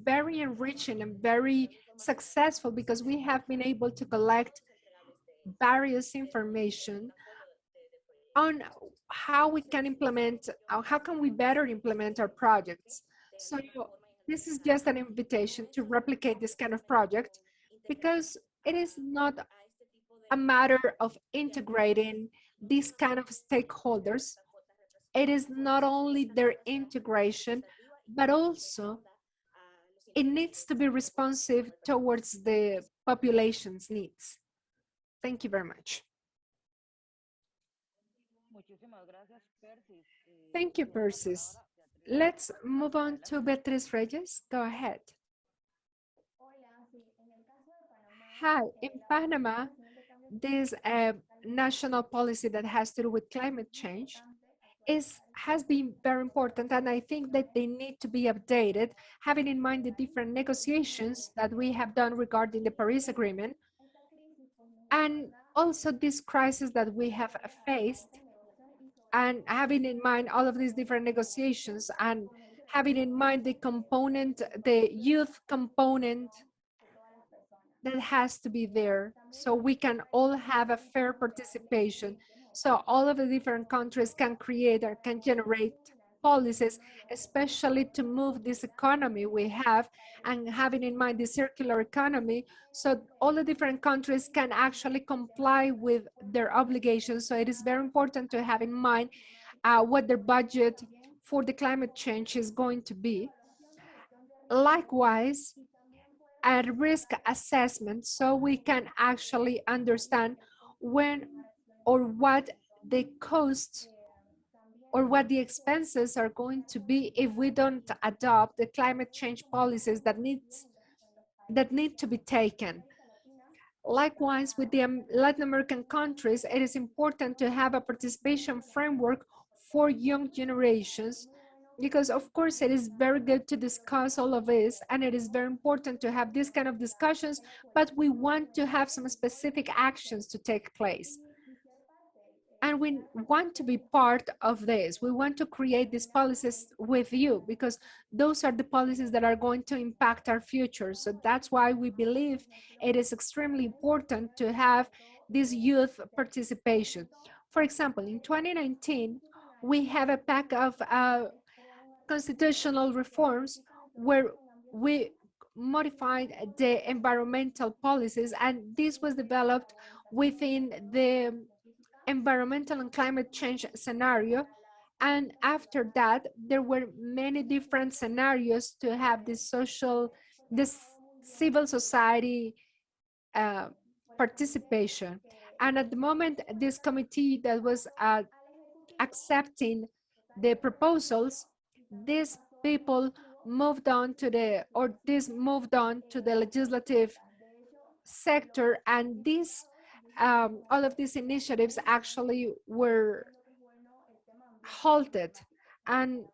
very enriching and very successful because we have been able to collect various information on how we can implement, how can we better implement our projects. So this is just an invitation to replicate this kind of project because it is not a matter of integrating these kind of stakeholders. It is not only their integration, but also it needs to be responsive towards the population's needs. Thank you very much. Thank you, Persis. Let's move on to Beatriz Reyes. Go ahead. Hi, in Panama, this national policy that has to do with climate change has been very important, and I think that they need to be updated, having in mind the different negotiations that we have done regarding the Paris Agreement, and also this crisis that we have faced, and having in mind all of these different negotiations, and having in mind the component, the youth component that has to be there, so we can all have a fair participation, so all of the different countries can create or can generate policies, especially to move this economy we have, and having in mind the circular economy, so all the different countries can actually comply with their obligations. So it is very important to have in mind what their budget for the climate change is going to be. Likewise, a risk assessment, so we can actually understand when or what the costs or what the expenses are going to be if we don't adopt the climate change policies that need to be taken. Likewise, with the Latin American countries, it is important to have a participation framework for young generations, because of course it is very good to discuss all of this, and it is very important to have this kind of discussions, but we want to have some specific actions to take place. And we want to be part of this. We want to create these policies with you, because those are the policies that are going to impact our future. So that's why we believe it is extremely important to have this youth participation. For example, in 2019, we have a pack of constitutional reforms where we modified the environmental policies, and this was developed within the environmental and climate change scenario. And after that, there were many different scenarios to have this civil society participation. And at the moment, this committee that was accepting the proposals, these people moved on to the legislative sector, and this all of these initiatives actually were halted. And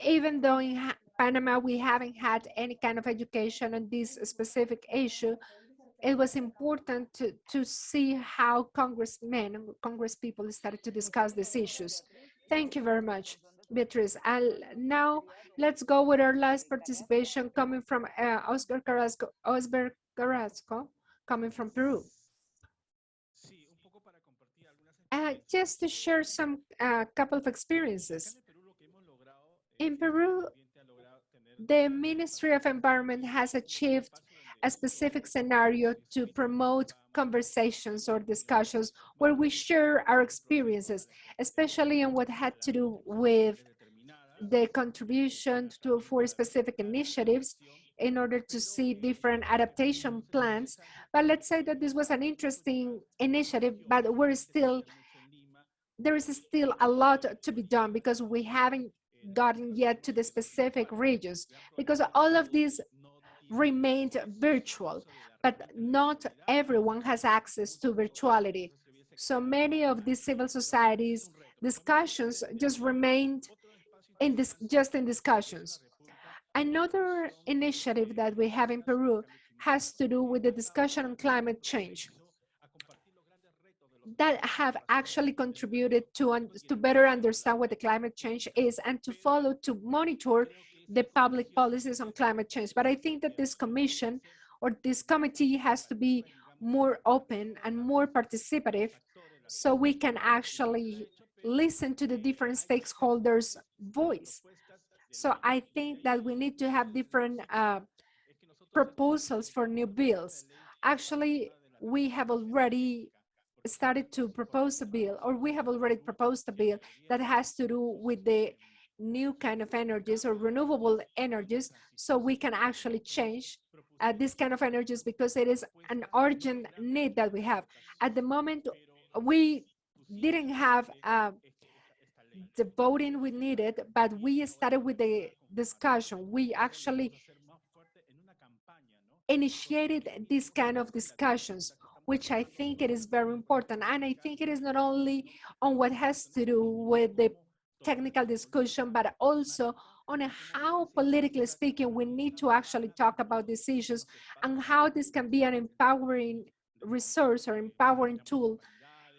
even though in Panama we haven't had any kind of education on this specific issue, it was important to see how congressmen and congresspeople started to discuss these issues. Thank you very much, Beatriz. And now let's go with our last participation coming from Oscar Carrasco, coming from Peru. Just to share some couple of experiences. In Peru, the Ministry of Environment has achieved a specific scenario to promote conversations or discussions where we share our experiences, especially in what had to do with the contribution for specific initiatives in order to see different adaptation plans. But let's say that this was an interesting initiative, but there is still a lot to be done because we haven't gotten yet to the specific regions, because all of these remained virtual, but not everyone has access to virtuality. So many of these civil societies discussions just remained just in discussions. Another initiative that we have in Peru has to do with the discussion on climate change that have actually contributed to better understand what the climate change is and to follow, to monitor the public policies on climate change. But I think that this commission or this committee has to be more open and more participative so we can actually listen to the different stakeholders' voice. So I think that we need to have different proposals for new bills. Actually, we have already started to propose a bill, or we have already proposed a bill that has to do with the new kind of energies or renewable energies, so we can actually change this kind of energies because it is an urgent need that we have. At the moment, we didn't have the voting we needed, but we started with the discussion. We actually initiated this kind of discussions, which I think it is very important. And I think it is not only on what has to do with the technical discussion, but also on how, politically speaking, we need to actually talk about these issues and how this can be an empowering resource or empowering tool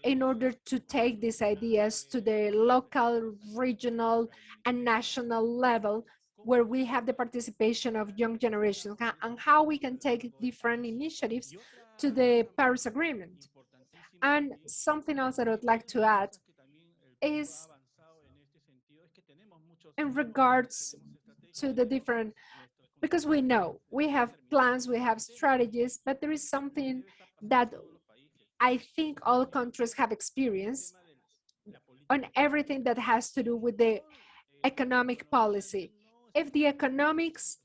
in order to take these ideas to the local, regional, and national level, where we have the participation of young generations, and how we can take different initiatives to the Paris Agreement. And something else that I would like to add is in regards to the different, because we know we have plans, we have strategies, but there is something that I think all countries have experienced on everything that has to do with the economic policy. If the economics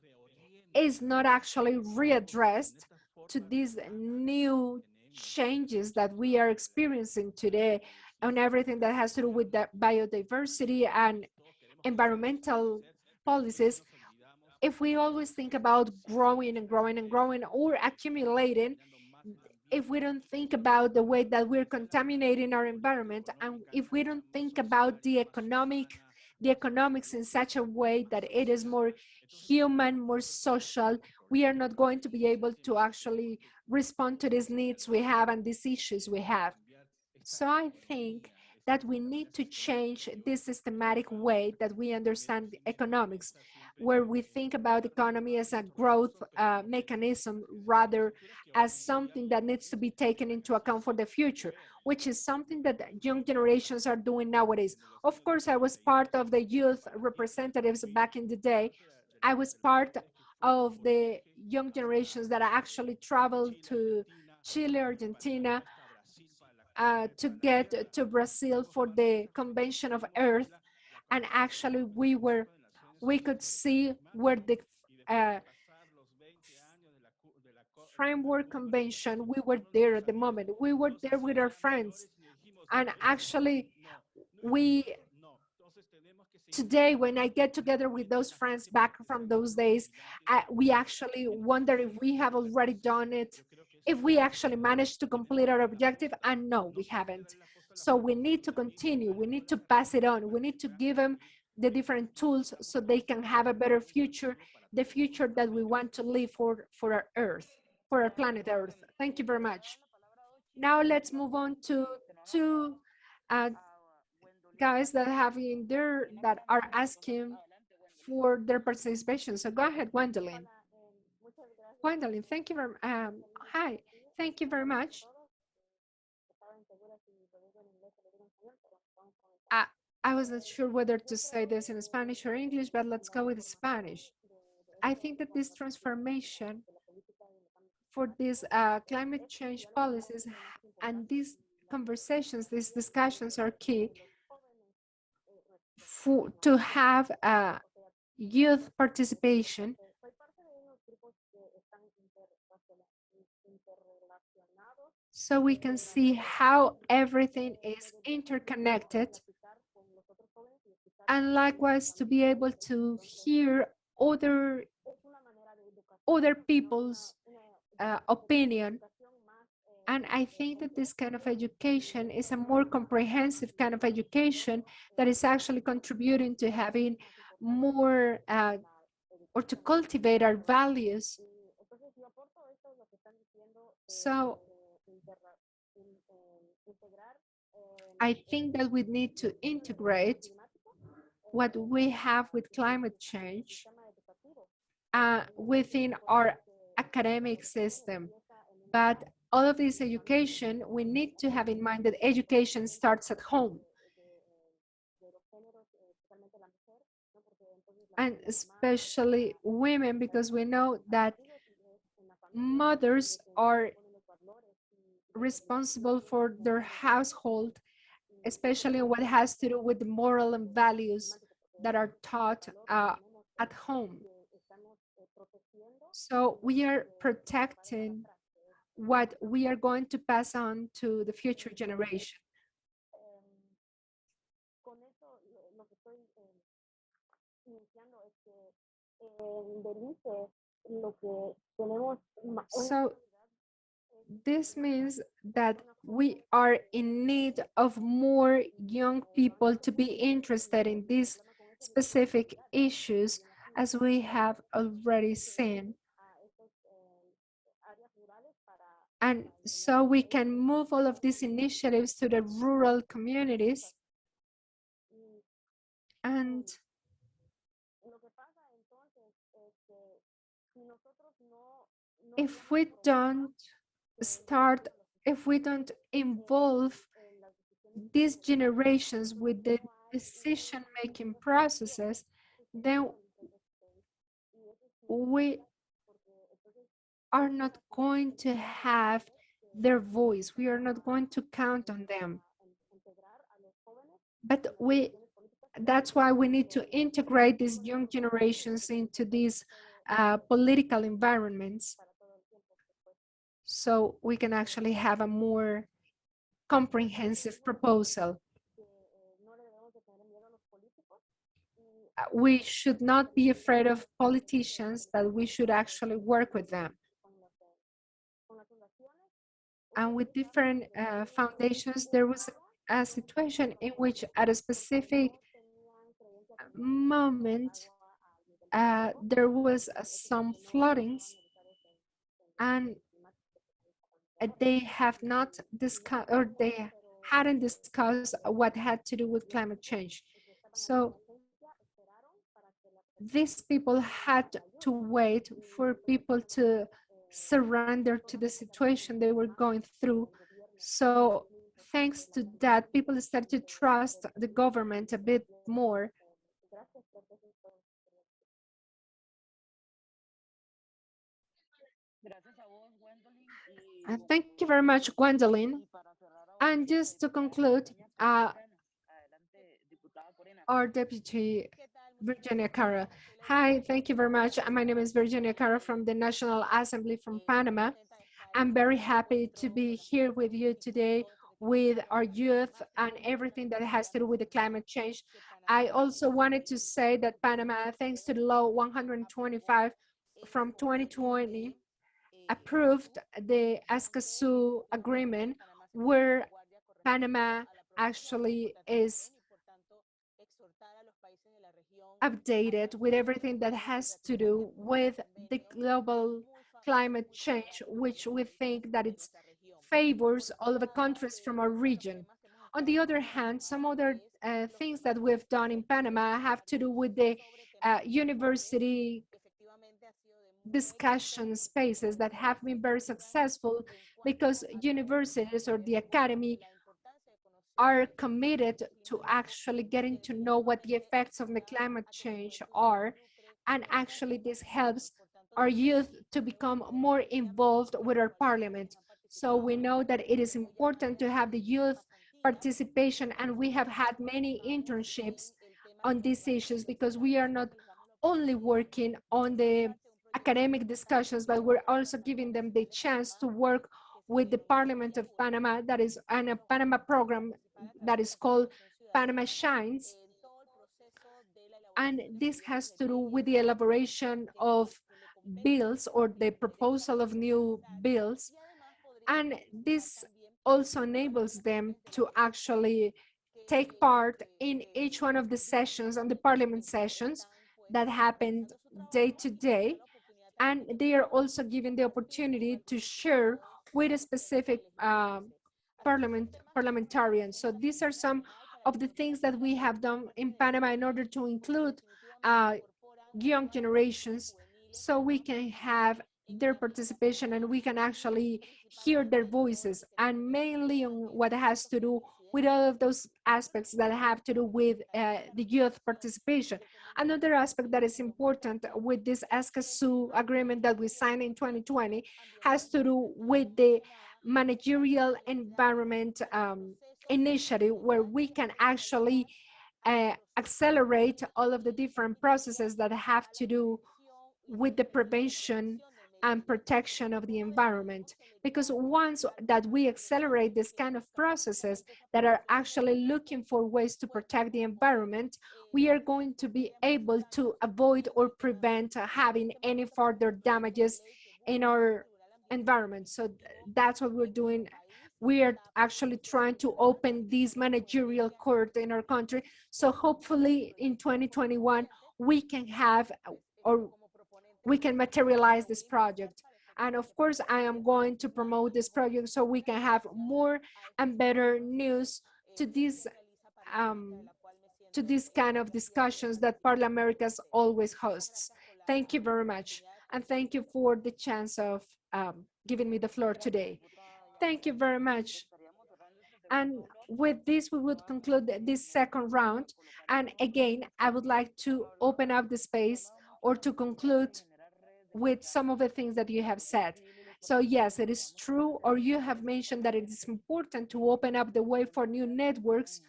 is not actually readdressed to these new changes that we are experiencing today on everything that has to do with the biodiversity and environmental policies, if we always think about growing and growing and growing or accumulating, if we don't think about the way that we're contaminating our environment, and if we don't think about the economics in such a way that it is more human, more social, we are not going to be able to actually respond to these needs we have and these issues we have. So I think that we need to change this systematic way that we understand economics, where we think about economy as a growth mechanism rather as something that needs to be taken into account for the future, which is something that young generations are doing nowadays. Of course, I was part of the youth representatives back in the day. I was part of the young generations that actually traveled to Chile, Argentina, to get to Brazil for the Convention of Earth. And actually we could see where the framework convention, we were there at the moment. We were there with our friends. And actually today, when I get together with those friends back from those days, we actually wonder if we have already done it, if we actually managed to complete our objective, and no, we haven't. So we need to continue, we need to pass it on, we need to give them the different tools so they can have a better future, the future that we want to live for our Earth, for our planet Earth. Thank you very much. Now let's move on to two guys that have in there that are asking for their participation. So go ahead, Gwendolyn. Gwendolyn, thank you very hi, thank you very much. I, I was not sure whether to say this in Spanish or English, but let's go with Spanish. I think that this transformation for these climate change policies and these conversations, these discussions are key to have youth participation. So we can see how everything is interconnected, and likewise to be able to hear other people's opinion. And I think that this kind of education is a more comprehensive kind of education that is actually contributing to having more or to cultivate our values. So I think that we need to integrate what we have with climate change within our academic system. But all of this education, we need to have in mind that education starts at home. And especially women, because we know that mothers are responsible for their household, especially what has to do with the moral and values that are taught at home. So we are protecting what we are going to pass on to the future generation. So this means that we are in need of more young people to be interested in these specific issues, as we have already seen. And so we can move all of these initiatives to the rural communities. And if we don't involve these generations with the decision-making processes, then we are not going to have their voice. We are not going to count on them. But that's why we need to integrate these young generations into these political environments, so we can actually have a more comprehensive proposal. We should not be afraid of politicians, but we should actually work with them. And with different foundations, there was a situation in which at a specific moment, there was some floodings, and they have not discussed, or they hadn't discussed what had to do with climate change. So these people had to wait for people to surrender to the situation they were going through. So thanks to that, people started to trust the government a bit more. Thank you very much, Gwendolyn. And just to conclude, our Deputy Virginia Cara. Hi, thank you very much. My name is Virginia Cara from the National Assembly from Panama. I'm very happy to be here with you today with our youth and everything that has to do with the climate change. I also wanted to say that Panama, thanks to the law 125 from 2020, approved the Escazú agreement, where Panama actually is updated with everything that has to do with the global climate change, which we think that it favors all of the countries from our region. On the other hand, some other things that we've done in Panama have to do with the university discussion spaces that have been very successful, because universities or the academy are committed to actually getting to know what the effects of the climate change are. And actually this helps our youth to become more involved with our parliament. So we know that it is important to have the youth participation, and we have had many internships on these issues because we are not only working on the academic discussions, but we're also giving them the chance to work with the Parliament of Panama, that is on a Panama program that is called Panama Shines. And this has to do with the elaboration of bills or the proposal of new bills. And this also enables them to actually take part in each one of the sessions and the parliament sessions that happened day to day. And they are also given the opportunity to share with a specific parliamentarians. So these are some of the things that we have done in Panama in order to include young generations, so we can have their participation and we can actually hear their voices, and mainly on what has to do with all of those aspects that have to do with the youth participation. Another aspect that is important with this Escazú agreement that we signed in 2020 has to do with the managerial environment initiative, where we can actually accelerate all of the different processes that have to do with the prevention and protection of the environment. Because once that we accelerate this kind of processes that are actually looking for ways to protect the environment, we are going to be able to avoid or prevent having any further damages in our environment. So that's what we're doing. We are actually trying to open this managerial court in our country. So hopefully in 2021, we can have, or we can materialize this project. And of course, I am going to promote this project so we can have more and better news to these kind of discussions that ParlAmericas always hosts. Thank you very much. And thank you for the chance of giving me the floor today. Thank you very much. And with this, we would conclude this second round. And again, I would like to open up the space or to conclude with some of the things that you have said. So yes, it is true, or you have mentioned that it is important to open up the way for new networks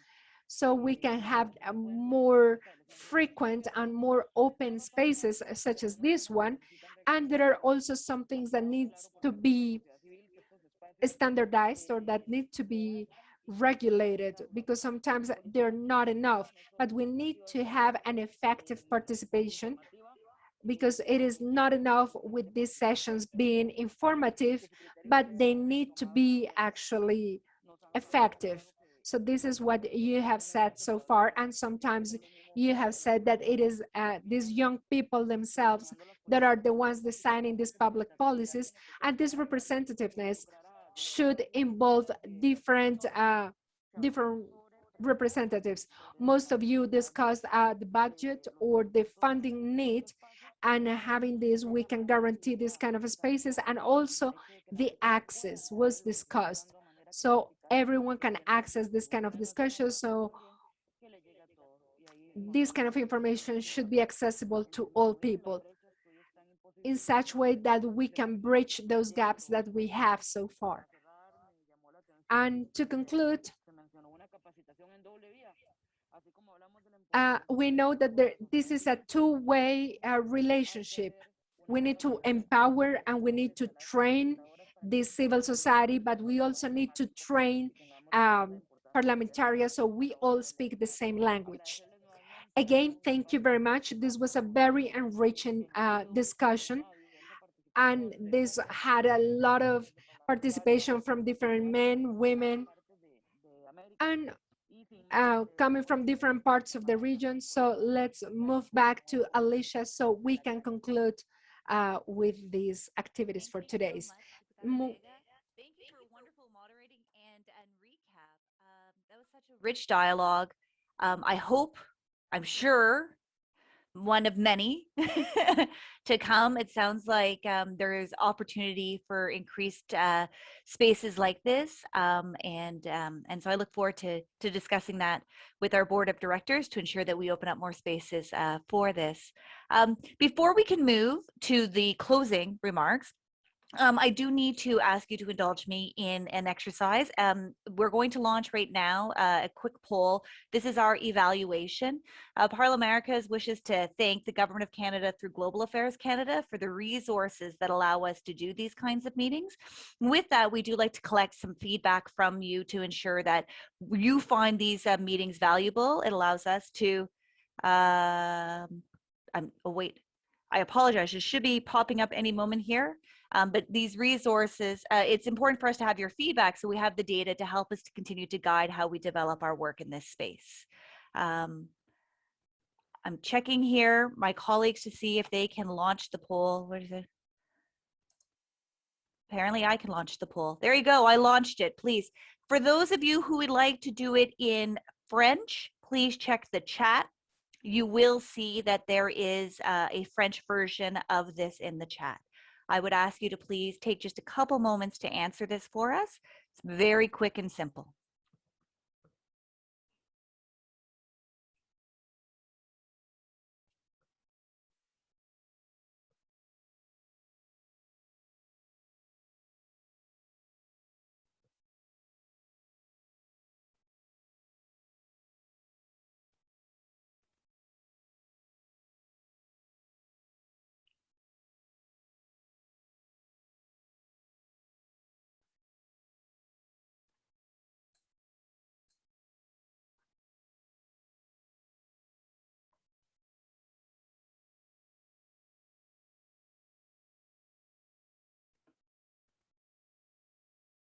so we can have a more frequent and more open spaces such as this one. And there are also some things that needs to be standardized or that need to be regulated, because sometimes they're not enough, but we need to have an effective participation, because it is not enough with these sessions being informative, but they need to be actually effective. So this is what you have said so far. And sometimes you have said that it is these young people themselves that are the ones designing these public policies, and this representativeness should involve different representatives. Most of you discussed the budget or the funding need, and having this, we can guarantee this kind of spaces, and also the access was discussed. So everyone can access this kind of discussion. So this kind of information should be accessible to all people in such way that we can bridge those gaps that we have so far. And to conclude, we know that this is a two-way relationship. We need to empower and we need to train the civil society, but we also need to train parliamentarians so we all speak the same language. Again, thank you very much. This was a very enriching discussion, and this had a lot of participation from different men, women, and coming from different parts of the region. So let's move back to Alicia so we can conclude with these activities for today's. Thank you for wonderful moderating and recap. That was such a rich dialogue. I'm sure one of many to come. It sounds like there is opportunity for increased spaces like this, and so I look forward to discussing that with our board of directors to ensure that we open up more spaces for this. Before we can move to the closing remarks, I do need to ask you to indulge me in an exercise. We're going to launch right now a quick poll. This is our evaluation. ParlAmericas wishes to thank the Government of Canada through Global Affairs Canada for the resources that allow us to do these kinds of meetings. With that, we do like to collect some feedback from you to ensure that you find these meetings valuable. It allows us to, oh wait, I apologize. It should be popping up any moment here. But these resources, it's important for us to have your feedback so we have the data to help us to continue to guide how we develop our work in this space. I'm checking here my colleagues to see if they can launch the poll. What is it? Apparently I can launch the poll. There you go, I launched it, please. For those of you who would like to do it in French, please check the chat. You will see that there is a French version of this in the chat. I would ask you to please take just a couple moments to answer this for us. It's very quick and simple.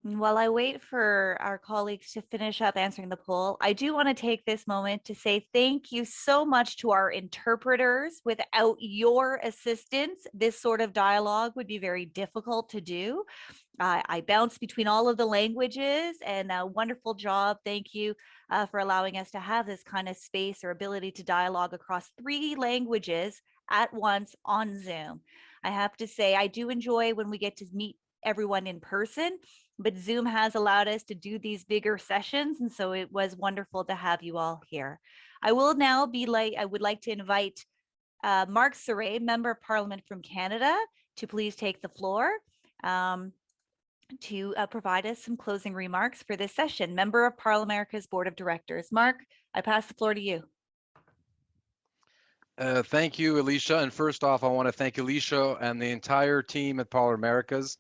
While I wait for our colleagues to finish up answering the poll, I do want to take this moment to say thank you so much to our interpreters. Without your assistance, this sort of dialogue would be very difficult to do. I bounce between all of the languages, and a wonderful job. Thank you for allowing us to have this kind of space or ability to dialogue across 3 languages at once on Zoom. I have to say, I do enjoy when we get to meet everyone in person, but Zoom has allowed us to do these bigger sessions, and so it was wonderful to have you all here. I would like to invite Mark Saray, Member of Parliament from Canada, to please take the floor to provide us some closing remarks for this session. Member of ParlAmericas Board of Directors. Mark, I pass the floor to you. Thank you, Alicia. And first off, I want to thank Alicia and the entire team at ParlAmericas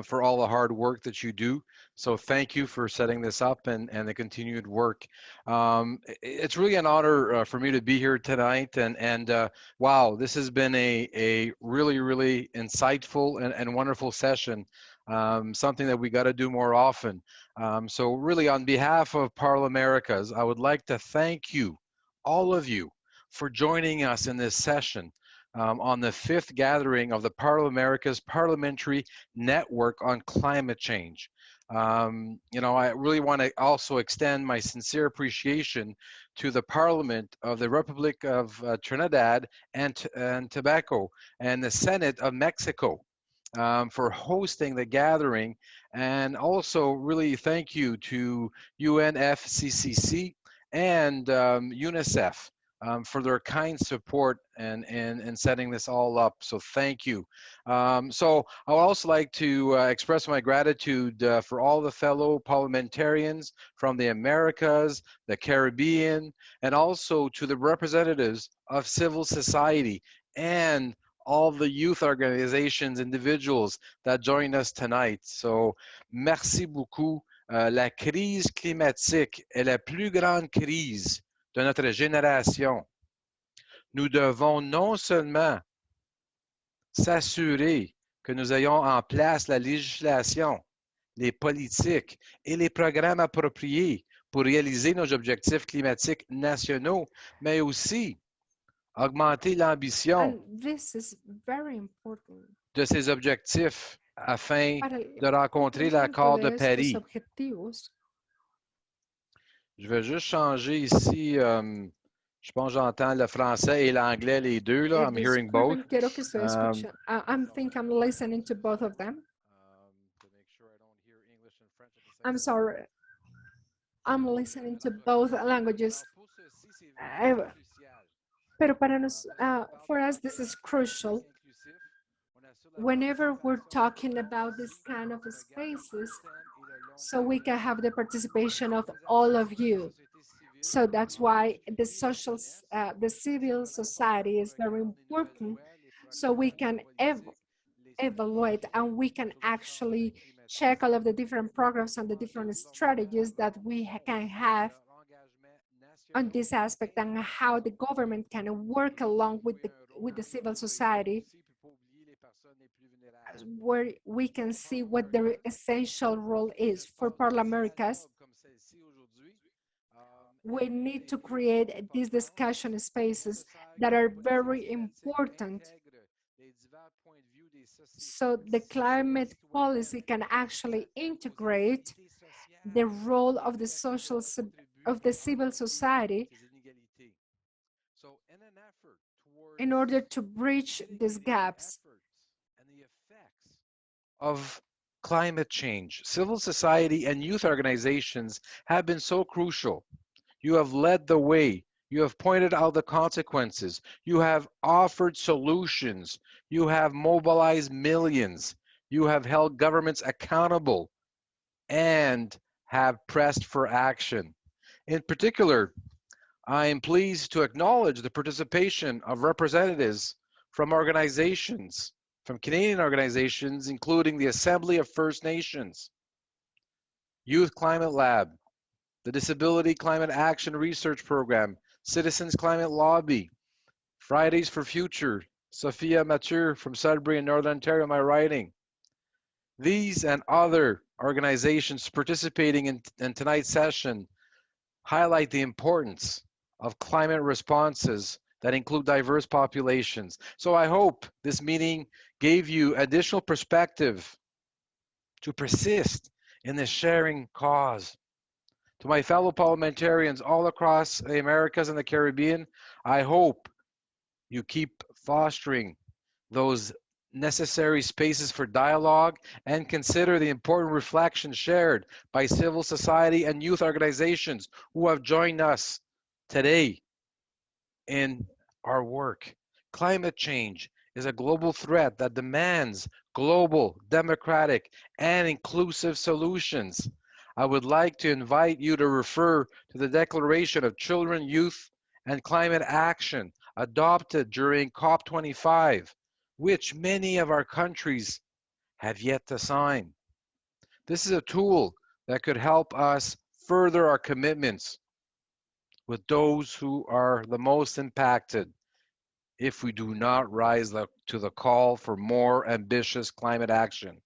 for all the hard work that you do. So thank you for setting this up and the continued work. It's really an honor for me to be here tonight. And wow, this has been a really, really insightful and wonderful session. Something that we got to do more often. So really, on behalf of ParlAmericas, I would like to thank you, all of you, for joining us in this session on the 5th gathering of the ParlAmericas Parliamentary Network on Climate Change. You know, I really want to also extend my sincere appreciation to the Parliament of the Republic of Trinidad and Tobago and the Senate of Mexico for hosting the gathering, and also really thank you to UNFCCC and UNICEF for their kind support and setting this all up. So thank you. So I would also like to express my gratitude for all the fellow parliamentarians from the Americas, the Caribbean, and also to the representatives of civil society and all the youth organizations, individuals that joined us tonight. So merci beaucoup. La crise climatique est la plus grande crise de notre génération. Nous devons non seulement s'assurer que nous ayons en place la législation, les politiques et les programmes appropriés pour réaliser nos objectifs climatiques nationaux, mais aussi augmenter l'ambition de ces objectifs afin de rencontrer l'accord de Paris. Je vais juste changer ici. Je Je pense que j'entends le français et l'anglais, les deux, là. I'm hearing both. Disculpen, quiero que estoy escuchando. I'm listening to both of them. I'm sorry. I'm listening to both languages. Pero para nos, for us, this is crucial. Whenever we're talking about this kind of spaces, so we can have the participation of all of you. So that's why the civil society is very important, so we can evaluate and we can actually check all of the different programs and the different strategies that we can have on this aspect and how the government can work along with the civil society, where we can see what their essential role is. For ParlAmericas, we need to create these discussion spaces that are very important, so the climate policy can actually integrate the role of the civil society in order to bridge these gaps. Of climate change, civil society and youth organizations have been so crucial. You have led the way. You have pointed out the consequences. You have offered solutions. You have mobilized millions. You have held governments accountable and have pressed for action. In particular, I am pleased to acknowledge the participation of representatives from organizations, from Canadian organizations, including the Assembly of First Nations, Youth Climate Lab, the Disability Climate Action Research Program, Citizens Climate Lobby, Fridays for Future, Sophia Mathieu from Sudbury in Northern Ontario, my writing. These and other organizations participating in tonight's session highlight the importance of climate responses that include diverse populations. So I hope this meeting gave you additional perspective to persist in this sharing cause. To my fellow parliamentarians all across the Americas and the Caribbean, I hope you keep fostering those necessary spaces for dialogue and consider the important reflections shared by civil society and youth organizations who have joined us today in our work. Climate change is a global threat that demands global, democratic, and inclusive solutions. I would like to invite you to refer to the Declaration of Children, Youth, and Climate Action adopted during COP25, which many of our countries have yet to sign. This is a tool that could help us further our commitments with those who are the most impacted if we do not rise to the call for more ambitious climate action.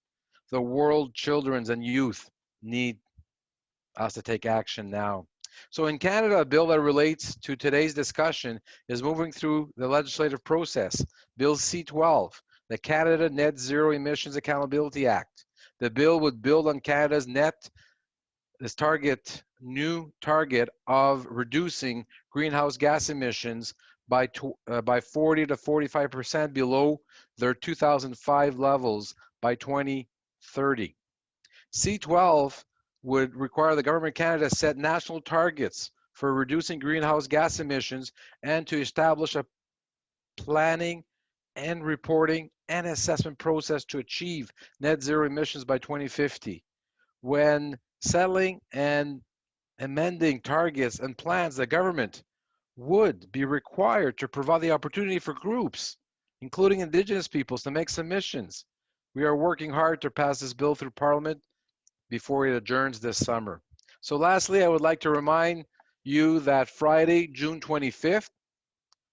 The world, children, and youth need us to take action now. So in Canada, a bill that relates to today's discussion is moving through the legislative process. Bill C-12, the Canada Net Zero Emissions Accountability Act. The bill would build on Canada's new target of reducing greenhouse gas emissions by 40 to 45% below their 2005 levels by 2030. C-12 would require the Government of Canada to set national targets for reducing greenhouse gas emissions and to establish a planning and reporting and assessment process to achieve net zero emissions by 2050. When settling and amending targets and plans, the government would be required to provide the opportunity for groups, including Indigenous peoples, to make submissions. We are working hard to pass this bill through Parliament before it adjourns this summer. So lastly, I would like to remind you that Friday, June 25th,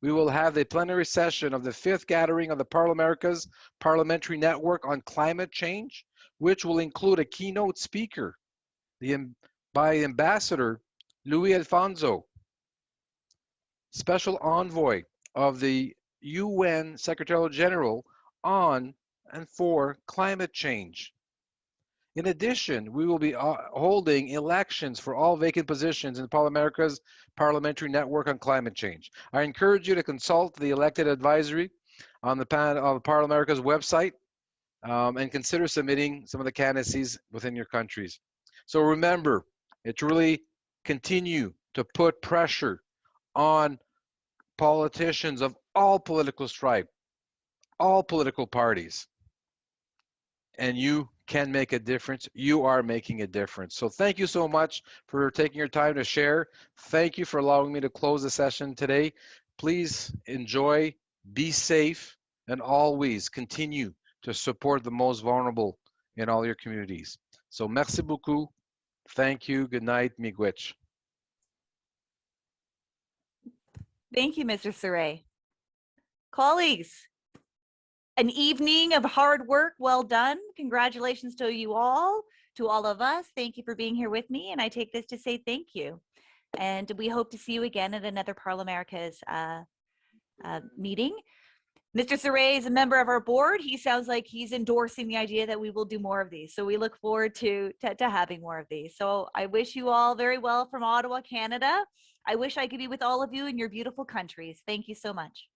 we will have the plenary session of the 5th gathering of the ParlAmericas Parliamentary Network on Climate Change, which will include a keynote speaker by Ambassador Luis Alfonso, Special Envoy of the UN Secretary General on and for climate change. In addition, we will be holding elections for all vacant positions in ParlAmericas Parliamentary Network on Climate Change. I encourage you to consult the elected advisory on the ParlAmericas website and consider submitting some of the candidacies within your countries. So remember, it's really continue to put pressure on politicians of all political stripe, all political parties, and you can make a difference. You are making a difference. So thank you so much for taking your time to share. Thank you for allowing me to close the session today. Please enjoy, be safe, and always continue to support the most vulnerable in all your communities. So merci beaucoup. Thank you. Good night. Miigwech. Thank you, Mr. Saray. Colleagues, an evening of hard work, well done. Congratulations to you all, to all of us. Thank you for being here with me, and I take this to say thank you. And we hope to see you again at another ParlAmericas meeting. Mr. Saray is a member of our board. He sounds like he's endorsing the idea that we will do more of these. So we look forward to having more of these. So I wish you all very well from Ottawa, Canada. I wish I could be with all of you in your beautiful countries. Thank you so much.